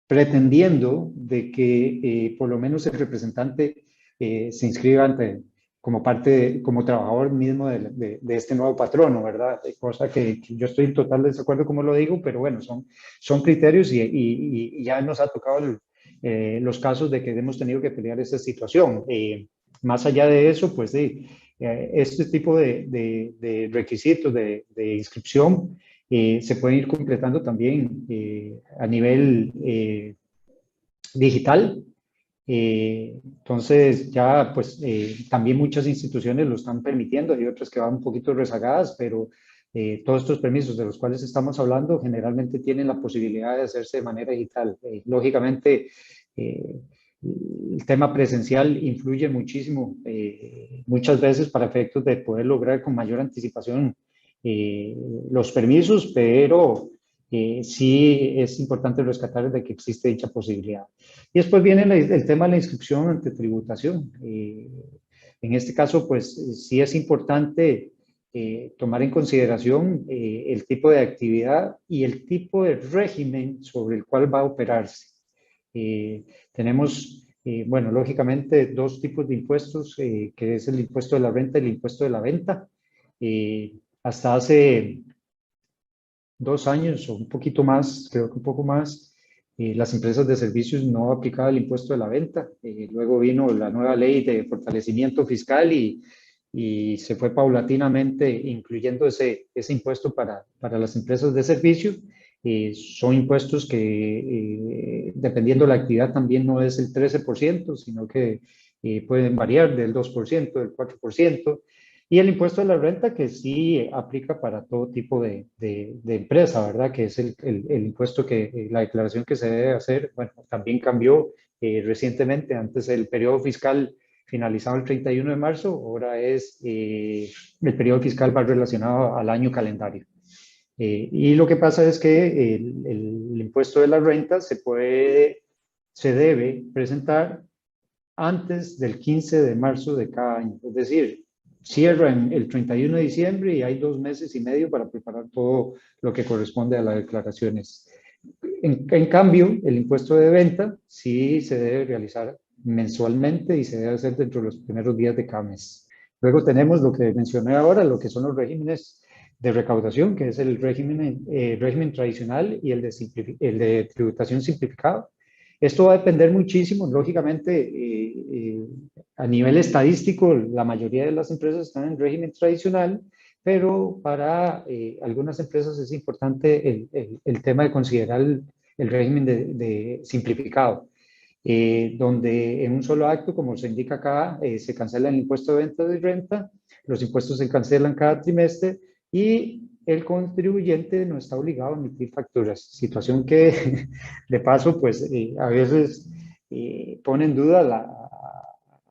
pretendiendo de que por lo menos el representante se inscriba como parte, como trabajador mismo de este nuevo patrono, ¿verdad? Cosa que yo estoy en total desacuerdo como lo digo, pero bueno, son criterios y ya nos ha tocado los casos de que hemos tenido que pelear esa situación. Más allá de eso, pues este tipo de requisitos de inscripción se pueden ir completando también a nivel digital. Entonces ya pues también muchas instituciones lo están permitiendo, hay otras que van un poquito rezagadas, pero todos estos permisos de los cuales estamos hablando generalmente tienen la posibilidad de hacerse de manera digital. Lógicamente el tema presencial influye muchísimo, muchas veces para efectos de poder lograr con mayor anticipación los permisos, pero sí es importante rescatar de que existe dicha posibilidad. Y después viene el tema de la inscripción ante tributación. En este caso, pues sí es importante tomar en consideración el tipo de actividad y el tipo de régimen sobre el cual va a operarse. Tenemos, bueno, lógicamente dos tipos de impuestos, que es el impuesto de la renta y el impuesto de la venta. Hasta hace 2 años o un poquito más, creo que un poco más, las empresas de servicios no aplicaban el impuesto de la venta. Luego vino la nueva ley de fortalecimiento fiscal y se fue paulatinamente incluyendo ese impuesto para las empresas de servicios. Son impuestos que, dependiendo de la actividad, también no es el 13%, sino que pueden variar del 2%, del 4%. Y el impuesto de la renta que sí aplica para todo tipo de empresa, ¿verdad? Que es el impuesto que, la declaración que se debe hacer, bueno, también cambió recientemente. Antes el periodo fiscal finalizaba el 31 de marzo, ahora es el periodo fiscal va relacionado al año calendario. Y lo que pasa es que el impuesto de la renta se debe presentar antes del 15 de marzo de cada año. Es decir, cierran el 31 de diciembre y hay 2 meses y medio para preparar todo lo que corresponde a las declaraciones. En cambio, el impuesto de venta sí se debe realizar mensualmente y se debe hacer dentro de los primeros días de cada mes. Luego tenemos lo que mencioné ahora, lo que son los regímenes de recaudación, que es el régimen tradicional y el de tributación simplificado. Esto va a depender muchísimo, lógicamente, a nivel estadístico, la mayoría de las empresas están en régimen tradicional, pero para algunas empresas es importante el tema de considerar el régimen de simplificado, donde en un solo acto, como se indica acá, se cancela el impuesto de venta de renta, los impuestos se cancelan cada trimestre y el contribuyente no está obligado a emitir facturas, situación que de paso pues a veces pone en duda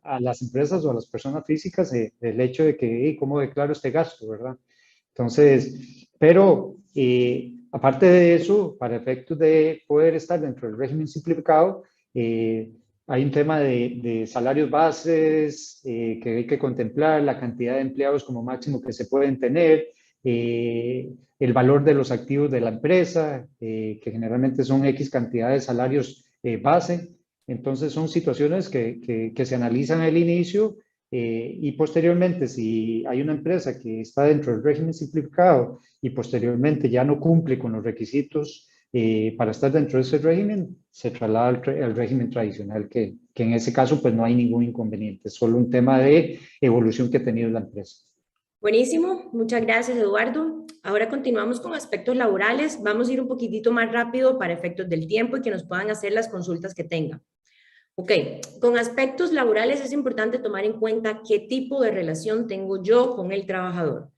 a las empresas o a las personas físicas el hecho de que cómo declaro este gasto, ¿verdad? Entonces, pero aparte de eso, para efectos de poder estar dentro del régimen simplificado, hay un tema de salarios bases que hay que contemplar, la cantidad de empleados como máximo que se pueden tener, el valor de los activos de la empresa, que generalmente son X cantidad de salarios base. Entonces son situaciones que se analizan al inicio y posteriormente, si hay una empresa que está dentro del régimen simplificado y posteriormente ya no cumple con los requisitos para estar dentro de ese régimen, se traslada al régimen tradicional, que en ese caso pues no hay ningún inconveniente, es solo un tema de evolución que ha tenido la empresa. Buenísimo, muchas gracias Eduardo. Ahora continuamos con aspectos laborales. Vamos a ir un poquitito más rápido para efectos del tiempo y que nos puedan hacer las consultas que tengan. Ok, con aspectos laborales es importante tomar en cuenta qué tipo de relación tengo yo con el trabajador.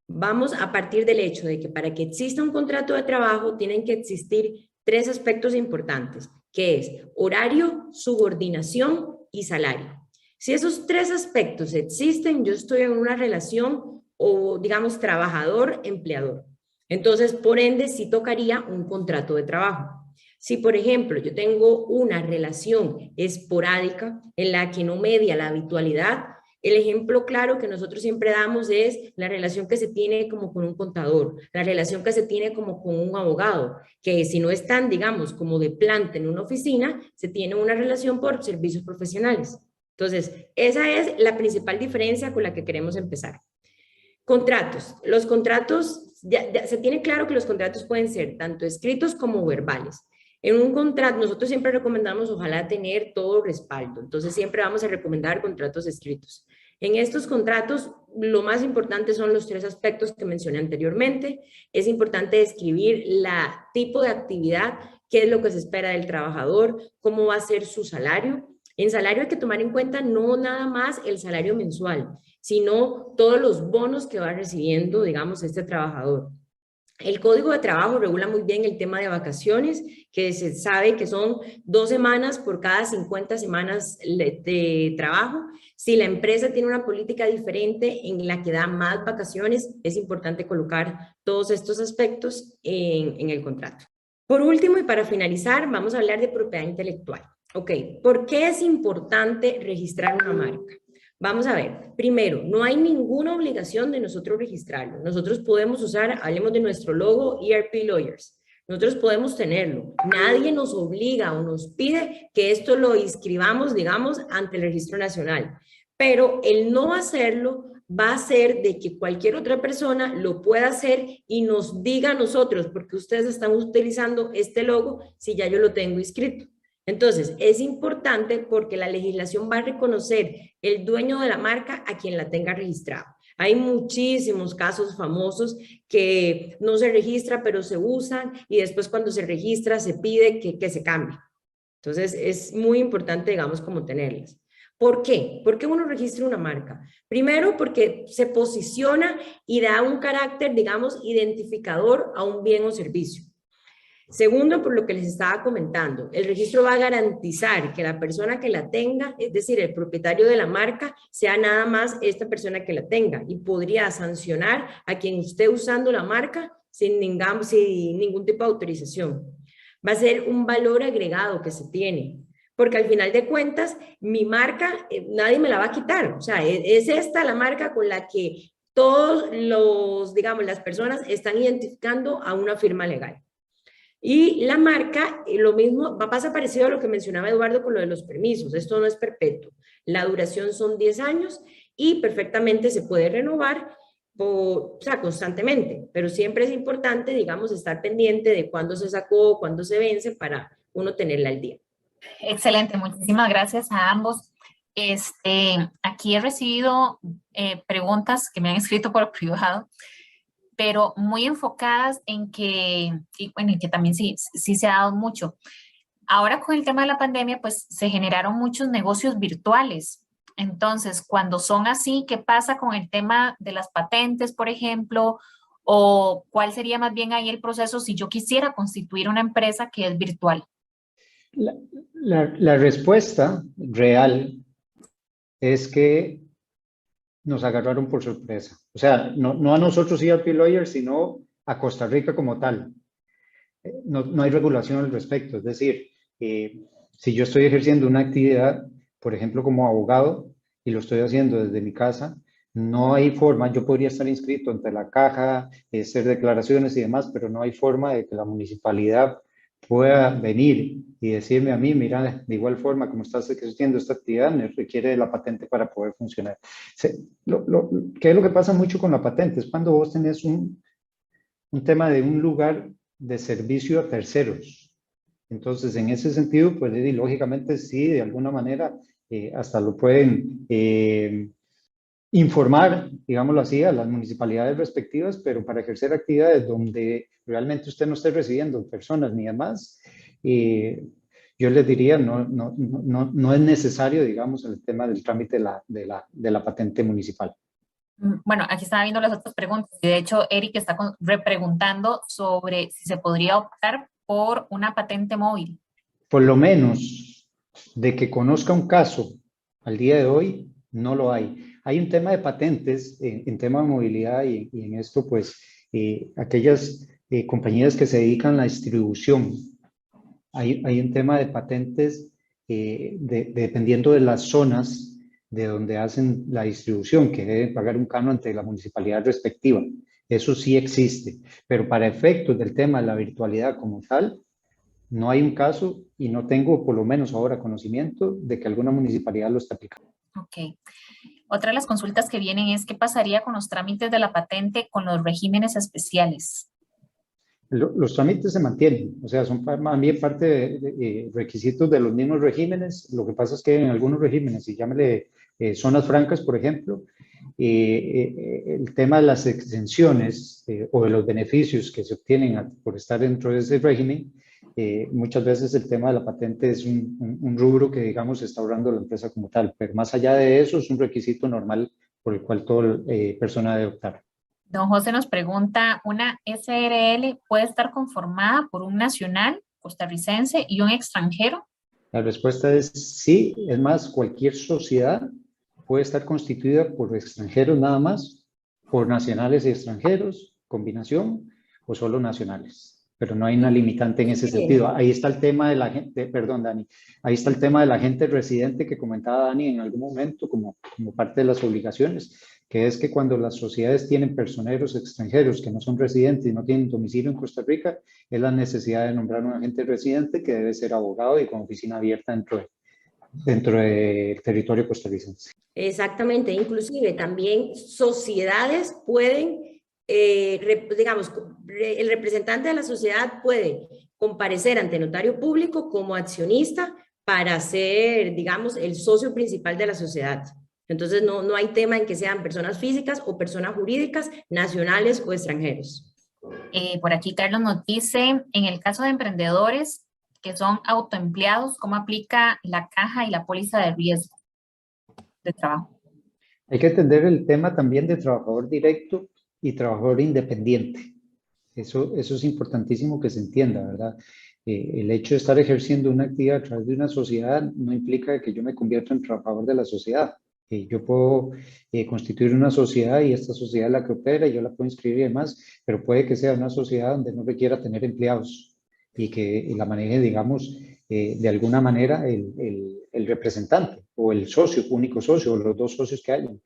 Vamos a partir del hecho de que para que exista un contrato de trabajo tienen que existir 3 aspectos importantes, que es horario, subordinación y salario. Si esos 3 aspectos existen, yo estoy en una relación o, digamos, trabajador-empleador. Entonces, por ende, sí tocaría un contrato de trabajo. Si, por ejemplo, yo tengo una relación esporádica en la que no media la habitualidad, el ejemplo claro que nosotros siempre damos es la relación que se tiene como con un contador, la relación que se tiene como con un abogado, que si no están, digamos, como de planta en una oficina, se tiene una relación por servicios profesionales. Entonces, esa es la principal diferencia con la que queremos empezar. Contratos. Los contratos, ya se tiene claro que los contratos pueden ser tanto escritos como verbales. En un contrato, nosotros siempre recomendamos ojalá tener todo respaldo, entonces siempre vamos a recomendar contratos escritos. En estos contratos, lo más importante son los 3 aspectos que mencioné anteriormente. Es importante describir la tipo de actividad, qué es lo que se espera del trabajador, cómo va a ser su salario. En salario hay que tomar en cuenta no nada más el salario mensual, sino todos los bonos que va recibiendo, digamos, este trabajador. El Código de Trabajo regula muy bien el tema de vacaciones, que se sabe que son 2 semanas por cada 50 semanas de trabajo. Si la empresa tiene una política diferente en la que da más vacaciones, es importante colocar todos estos aspectos en el contrato. Por último, y para finalizar, vamos a hablar de propiedad intelectual. Ok, ¿por qué es importante registrar una marca? Vamos a ver, primero, no hay ninguna obligación de nosotros registrarlo. Nosotros podemos usar, hablemos de nuestro logo ERP Lawyers. Nosotros podemos tenerlo. Nadie nos obliga o nos pide que esto lo inscribamos, digamos, ante el Registro Nacional. Pero el no hacerlo va a hacer de que cualquier otra persona lo pueda hacer y nos diga a nosotros, porque ustedes están utilizando este logo si ya yo lo tengo inscrito. Entonces, es importante porque la legislación va a reconocer el dueño de la marca a quien la tenga registrado. Hay muchísimos casos famosos que no se registra, pero se usan y después cuando se registra se pide que se cambie. Entonces, es muy importante, digamos, como tenerlas. ¿Por qué? ¿Por qué uno registra una marca? Primero, porque se posiciona y da un carácter, digamos, identificador a un bien o servicio. Segundo, por lo que les estaba comentando, el registro va a garantizar que la persona que la tenga, es decir, el propietario de la marca, sea nada más esta persona que la tenga y podría sancionar a quien esté usando la marca sin ningún tipo de autorización. Va a ser un valor agregado que se tiene, porque al final de cuentas, mi marca nadie me la va a quitar. O sea, es esta la marca con la que todos las personas están identificando a una firma legal. Y la marca, lo mismo, pasa parecido a lo que mencionaba Eduardo con lo de los permisos. Esto no es perpetuo. La duración son 10 años y perfectamente se puede renovar constantemente, pero siempre es importante, digamos, estar pendiente de cuándo se sacó, cuándo se vence para uno tenerla al día. Excelente, muchísimas gracias a ambos. Aquí he recibido preguntas que me han escrito por privado, pero muy enfocadas en que, y bueno, en que también sí se ha dado mucho. Ahora con el tema de la pandemia, pues se generaron muchos negocios virtuales. Entonces, cuando son así, ¿qué pasa con el tema de las patentes, por ejemplo? ¿O cuál sería más bien ahí el proceso si yo quisiera constituir una empresa que es virtual? La respuesta real es que nos agarraron por sorpresa. O sea, no a nosotros ERP Lawyers, sino a Costa Rica como tal. No hay regulación al respecto. Es decir, si yo estoy ejerciendo una actividad, por ejemplo, como abogado, y lo estoy haciendo desde mi casa, no hay forma, yo podría estar inscrito ante la caja, hacer declaraciones y demás, pero no hay forma de que la municipalidad pueda venir y decirme a mí, mira, de igual forma como estás ejerciendo esta actividad, me requiere de la patente para poder funcionar. ¿Qué es lo que pasa mucho con la patente? Es cuando vos tenés un tema de un lugar de servicio a terceros. Entonces, en ese sentido, pues lógicamente sí, de alguna manera, hasta lo pueden informar, digámoslo así, a las municipalidades respectivas, pero para ejercer actividades donde realmente usted no esté recibiendo personas ni demás, yo les diría, no es necesario, digamos, el tema del trámite de la patente municipal. Bueno, aquí estaba viendo las otras preguntas. De hecho, Eric está repreguntando sobre si se podría optar por una patente móvil? Por lo menos de que conozca un caso al día de hoy, no lo hay. Hay un tema de patentes en tema de movilidad y en esto, pues, aquellas compañías que se dedican a la distribución. Hay un tema de patentes dependiendo de las zonas de donde hacen la distribución, que deben pagar un canon ante la municipalidad respectiva. Eso sí existe, pero para efectos del tema de la virtualidad como tal, no hay un caso y no tengo por lo menos ahora conocimiento de que alguna municipalidad lo está aplicando. Ok. Otra de las consultas que vienen es, ¿qué pasaría con los trámites de la patente con los regímenes especiales? Los trámites se mantienen, o sea, son también parte de requisitos de los mismos regímenes. Lo que pasa es que en algunos regímenes, si llámele zonas francas, por ejemplo, el tema de las exenciones o de los beneficios que se obtienen por estar dentro de ese régimen, muchas veces el tema de la patente es un rubro que, digamos, está ahorrando la empresa como tal, pero más allá de eso es un requisito normal por el cual toda persona debe optar. Don José nos pregunta, ¿una SRL puede estar conformada por un nacional costarricense y un extranjero? La respuesta es sí, es más, cualquier sociedad puede estar constituida por extranjeros nada más, por nacionales y extranjeros, combinación, o solo nacionales. Pero no hay una limitante en ese sentido. Ahí está el tema de la gente, perdón, Dani, ahí está el tema de la gente residente que comentaba Dani en algún momento como parte de las obligaciones, que es que cuando las sociedades tienen personeros extranjeros que no son residentes y no tienen domicilio en Costa Rica, es la necesidad de nombrar un agente residente que debe ser abogado y con oficina abierta dentro del territorio costarricense. Exactamente, inclusive también sociedades pueden, digamos, el representante de la sociedad puede comparecer ante notario público como accionista para ser, digamos, el socio principal de la sociedad. Entonces no hay tema en que sean personas físicas o personas jurídicas, nacionales o extranjeros. Por aquí Carlos nos dice, en el caso de emprendedores que son autoempleados, ¿cómo aplica la caja y la póliza de riesgo de trabajo? Hay que entender el tema también de trabajador directo y trabajador independiente. Eso es importantísimo que se entienda, ¿verdad? El hecho de estar ejerciendo una actividad a través de una sociedad no implica que yo me convierta en trabajador de la sociedad. Yo puedo constituir una sociedad y esta sociedad es la que opera y yo la puedo inscribir y demás, pero puede que sea una sociedad donde no requiera tener empleados y que la maneje, digamos, de alguna manera el representante o el socio, único socio o los dos socios que hayan.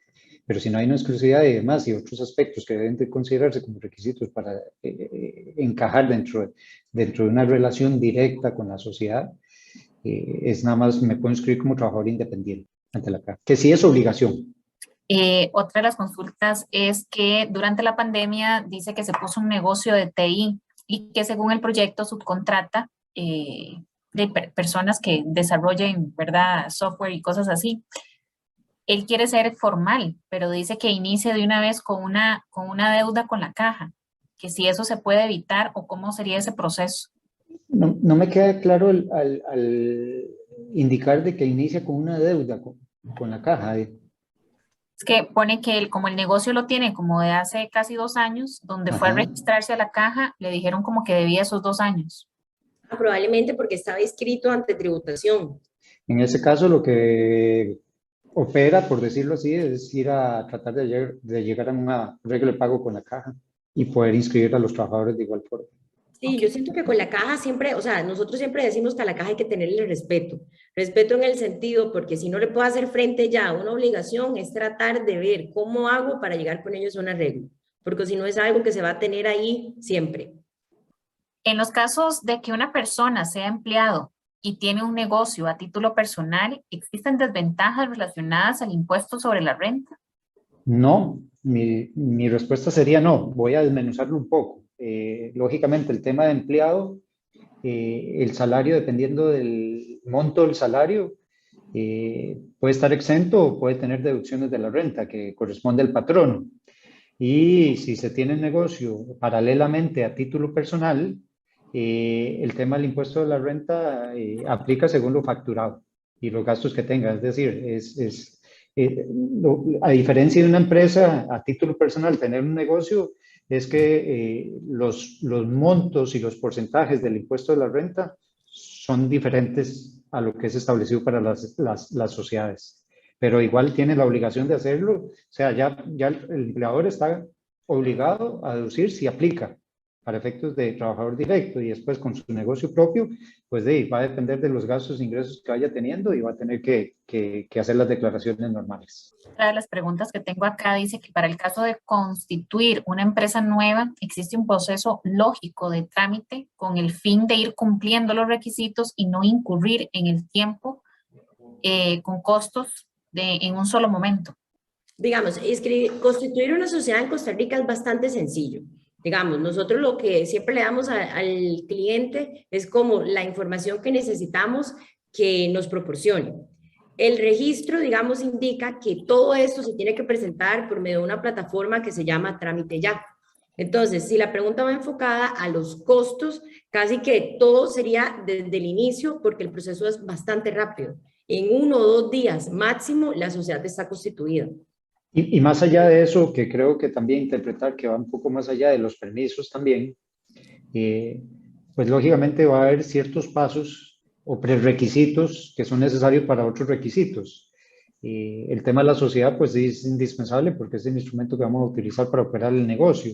Pero si no hay una exclusividad y demás y otros aspectos que deben de considerarse como requisitos para encajar dentro de una relación directa con la sociedad, es nada más me puedo inscribir como trabajador independiente ante la caja, que sí es obligación. Otra de las consultas es que durante la pandemia dice que se puso un negocio de TI y que según el proyecto subcontrata de personas que desarrollen, ¿verdad?, software y cosas así. Él quiere ser formal, pero dice que inicie de una vez con una deuda con la caja, que si eso se puede evitar o cómo sería ese proceso. No me queda claro al indicar de que inicia con una deuda con la caja. Es que pone que él, como el negocio lo tiene como de hace casi 2 años, donde fue a Ajá. registrarse a la caja, le dijeron como que debía esos 2 años. Probablemente porque estaba inscrito ante tributación. En ese caso, lo que opera, por decirlo así, es ir a tratar de llegar a un arreglo de pago con la caja y poder inscribir a los trabajadores de igual forma. Sí, yo siento que con la caja siempre, o sea, nosotros siempre decimos que a la caja hay que tenerle respeto. Respeto en el sentido, porque si no le puedo hacer frente ya a una obligación, es tratar de ver cómo hago para llegar con ellos a un arreglo. Porque si no es algo que se va a tener ahí siempre. En los casos de que una persona sea empleado y tiene un negocio a título personal, ¿existen desventajas relacionadas al impuesto sobre la renta? No, mi respuesta sería no. Voy a desmenuzarlo un poco. Lógicamente, el tema de empleado, el salario, dependiendo del monto del salario, puede estar exento o puede tener deducciones de la renta que corresponde al patrono. Y si se tiene negocio paralelamente a título personal, el tema del impuesto de la renta aplica según lo facturado y los gastos que tenga. Es decir, a diferencia de una empresa a título personal, tener un negocio es que los montos y los porcentajes del impuesto de la renta son diferentes a lo que es establecido para las sociedades. Pero igual tiene la obligación de hacerlo. O sea, ya el empleador está obligado a deducir si aplica para efectos de trabajador directo, y después con su negocio propio, pues va a depender de los gastos e ingresos que vaya teniendo y va a tener que hacer las declaraciones normales. Otra de las preguntas que tengo acá dice que para el caso de constituir una empresa nueva, existe un proceso lógico de trámite con el fin de ir cumpliendo los requisitos y no incurrir en el tiempo con costos en un solo momento. Digamos, constituir una sociedad en Costa Rica es bastante sencillo. Digamos, nosotros lo que siempre le damos al cliente es como la información que necesitamos que nos proporcione. El registro, digamos, indica que todo esto se tiene que presentar por medio de una plataforma que se llama Trámite Ya. Entonces, si la pregunta va enfocada a los costos, casi que todo sería desde el inicio, porque el proceso es bastante rápido. En 1 o 2 días máximo, la sociedad está constituida. Y más allá de eso, que creo que también interpretar que va un poco más allá de los permisos también, pues lógicamente va a haber ciertos pasos o prerequisitos que son necesarios para otros requisitos. El tema de la sociedad pues es indispensable porque es el instrumento que vamos a utilizar para operar el negocio.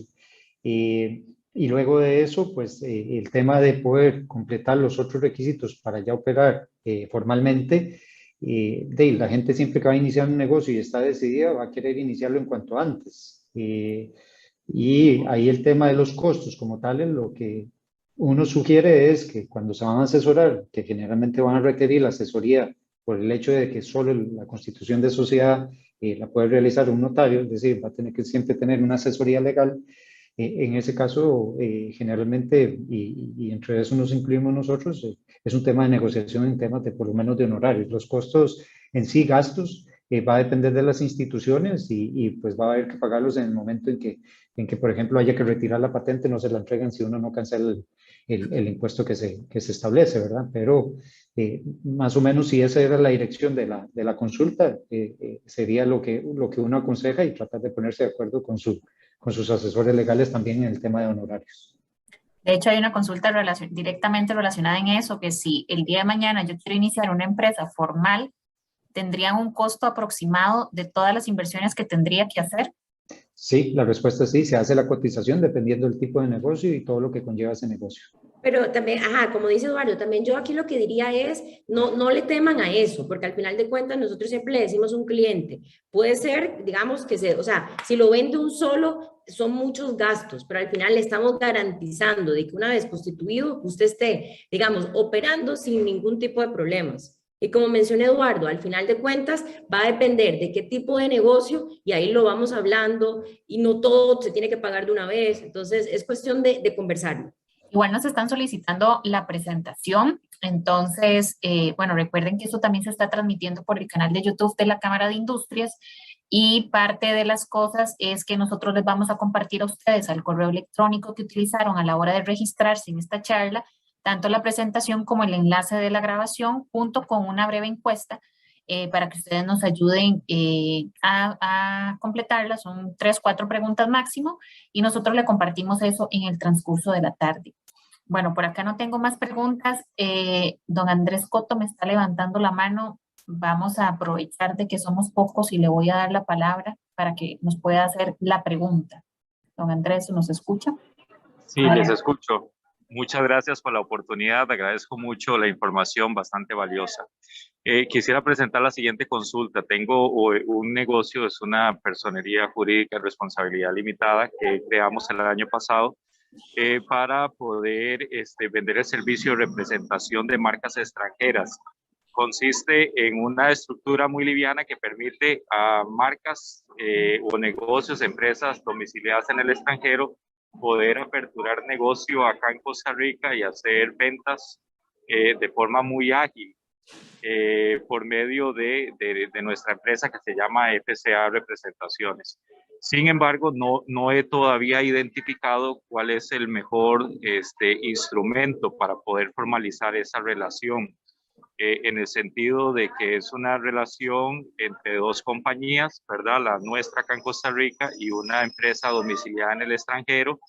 Y luego de eso, pues el tema de poder completar los otros requisitos para ya operar formalmente, la gente siempre que va a iniciar un negocio y está decidida va a querer iniciarlo en cuanto antes. Y ahí el tema de los costos como tales, lo que uno sugiere es que cuando se van a asesorar, que generalmente van a requerir la asesoría por el hecho de que solo la constitución de sociedad la puede realizar un notario, es decir, va a tener que siempre tener una asesoría legal. En ese caso, generalmente, y entre eso nos incluimos nosotros, es un tema de negociación en temas de por lo menos de honorarios. Los costos en sí, gastos, va a depender de las instituciones y pues va a haber que pagarlos en el momento en que, por ejemplo, haya que retirar la patente, no se la entregan si uno no cancela el impuesto que se establece, ¿verdad? Pero más o menos si esa era la dirección de la consulta, sería lo que uno aconseja y tratar de ponerse de acuerdo con sus asesores legales también en el tema de honorarios. De hecho, hay una consulta directamente relacionada en eso, que si el día de mañana yo quiero iniciar una empresa formal, ¿tendrían un costo aproximado de todas las inversiones que tendría que hacer? Sí, la respuesta es sí, se hace la cotización dependiendo del tipo de negocio y todo lo que conlleva ese negocio. Pero también, como dice Eduardo, también yo aquí lo que diría es, no le teman a eso, porque al final de cuentas nosotros siempre le decimos a un cliente, puede ser, digamos, o sea, si lo vende un solo, son muchos gastos, pero al final le estamos garantizando de que una vez constituido, usted esté, digamos, operando sin ningún tipo de problemas. Y como mencionó Eduardo, al final de cuentas va a depender de qué tipo de negocio y ahí lo vamos hablando y no todo se tiene que pagar de una vez, entonces es cuestión de conversarlo. Igual nos están solicitando la presentación, entonces, bueno, recuerden que esto también se está transmitiendo por el canal de YouTube de la Cámara de Industrias y parte de las cosas es que nosotros les vamos a compartir a ustedes al correo electrónico que utilizaron a la hora de registrarse en esta charla, tanto la presentación como el enlace de la grabación, junto con una breve encuesta para que ustedes nos ayuden a completarla. Son 3, 4 preguntas máximo y nosotros le compartimos eso en el transcurso de la tarde. Bueno, por acá no tengo más preguntas. Don Andrés Coto me está levantando la mano. Vamos a aprovechar de que somos pocos y le voy a dar la palabra para que nos pueda hacer la pregunta. Don Andrés, ¿nos escucha? Sí, les escucho. Muchas gracias por la oportunidad. Agradezco mucho la información bastante valiosa. Quisiera presentar la siguiente consulta. Tengo un negocio, es una personería jurídica de responsabilidad limitada que creamos el año pasado para poder vender el servicio de representación de marcas extranjeras. Consiste en una estructura muy liviana que permite a marcas o negocios, empresas domiciliadas en el extranjero, poder aperturar negocio acá en Costa Rica y hacer ventas de forma muy ágil por medio de nuestra empresa que se llama FCA Representaciones. Sin embargo, no he todavía identificado cuál es el mejor instrumento para poder formalizar esa relación. en el sentido de que es una relación entre dos compañías, ¿verdad? La nuestra acá en Costa Rica y una empresa domiciliada en el extranjero,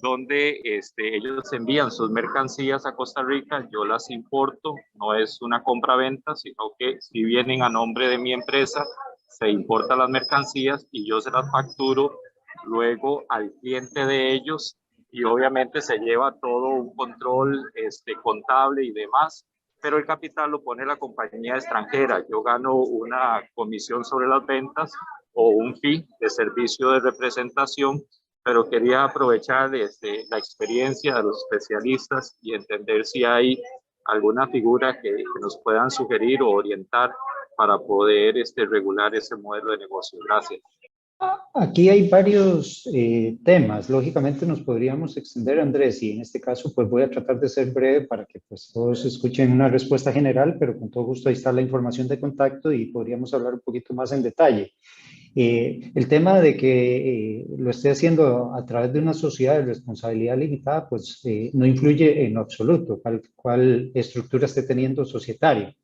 donde ellos envían sus mercancías a Costa Rica, yo las importo, no es una compra-venta, sino que si vienen a nombre de mi empresa, se importan las mercancías y yo se las facturo luego al cliente de ellos, y obviamente se lleva todo un control contable y demás, pero el capital lo pone la compañía extranjera. Yo gano una comisión sobre las ventas o un fee de servicio de representación, pero quería aprovechar la experiencia de los especialistas y entender si hay alguna figura que nos puedan sugerir o orientar para poder regular ese modelo de negocio. Gracias. Aquí hay varios temas. Lógicamente nos podríamos extender, Andrés, y en este caso pues voy a tratar de ser breve para que pues todos escuchen una respuesta general, pero con todo gusto ahí está la información de contacto y podríamos hablar un poquito más en detalle. El tema de que lo esté haciendo a través de una sociedad de responsabilidad limitada, pues no influye en lo absoluto cuál estructura esté teniendo societaria.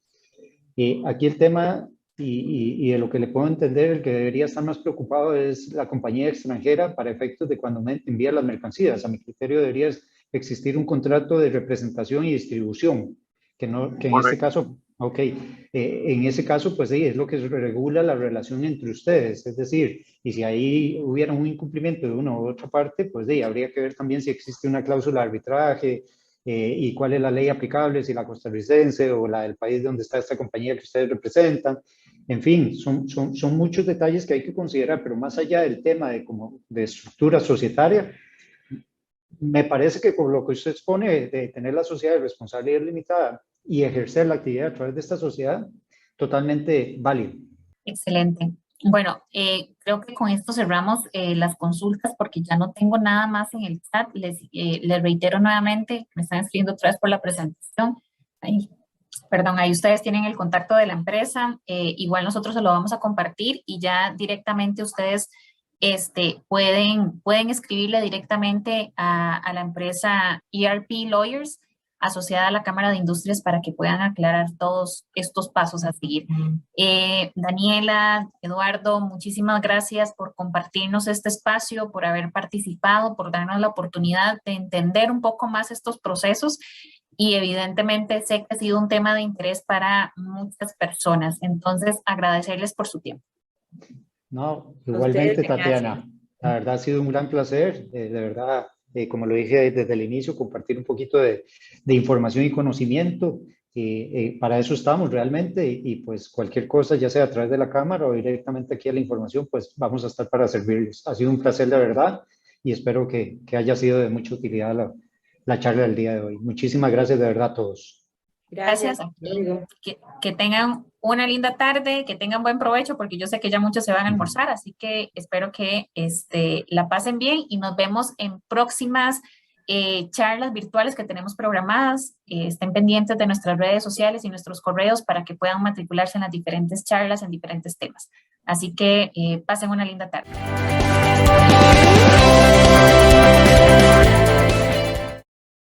Aquí el tema, y de lo que le puedo entender, el que debería estar más preocupado es la compañía extranjera para efectos de cuando me envía las mercancías. A mi criterio debería existir un contrato de representación y distribución, que en este caso, en ese caso, pues sí, es lo que regula la relación entre ustedes. Es decir, y si ahí hubiera un incumplimiento de una u otra parte, pues sí, habría que ver también si existe una cláusula de arbitraje, y cuál es la ley aplicable, si la costarricense o la del país donde está esta compañía que ustedes representan. En fin, son muchos detalles que hay que considerar, pero más allá del tema de estructura societaria, me parece que con lo que usted expone de tener la sociedad de responsabilidad limitada y ejercer la actividad a través de esta sociedad, totalmente válido. Excelente. Bueno, creo que con esto cerramos las consultas porque ya no tengo nada más en el chat. Les reitero nuevamente, me están escribiendo otra vez por la presentación. Ahí ustedes tienen el contacto de la empresa. Igual nosotros se lo vamos a compartir y ya directamente ustedes pueden escribirle directamente a la empresa ERP Lawyers asociada a la Cámara de Industrias para que puedan aclarar todos estos pasos a seguir. Daniela, Eduardo, muchísimas gracias por compartirnos este espacio, por haber participado, por darnos la oportunidad de entender un poco más estos procesos y evidentemente sé que ha sido un tema de interés para muchas personas. Entonces, agradecerles por su tiempo. No, igualmente, Tatiana. La verdad ha sido un gran placer, de verdad. Como lo dije desde el inicio, compartir un poquito de información y conocimiento. Para eso estamos realmente y pues cualquier cosa, ya sea a través de la cámara o directamente aquí a la información, pues vamos a estar para servirles. Ha sido un placer de verdad y espero que haya sido de mucha utilidad la charla del día de hoy. Muchísimas gracias de verdad a todos. Gracias. Que tengan una linda tarde, que tengan buen provecho, porque yo sé que ya muchos se van a almorzar, así que espero que la pasen bien y nos vemos en próximas charlas virtuales que tenemos programadas. Estén pendientes de nuestras redes sociales y nuestros correos para que puedan matricularse en las diferentes charlas en diferentes temas. Así que pasen una linda tarde.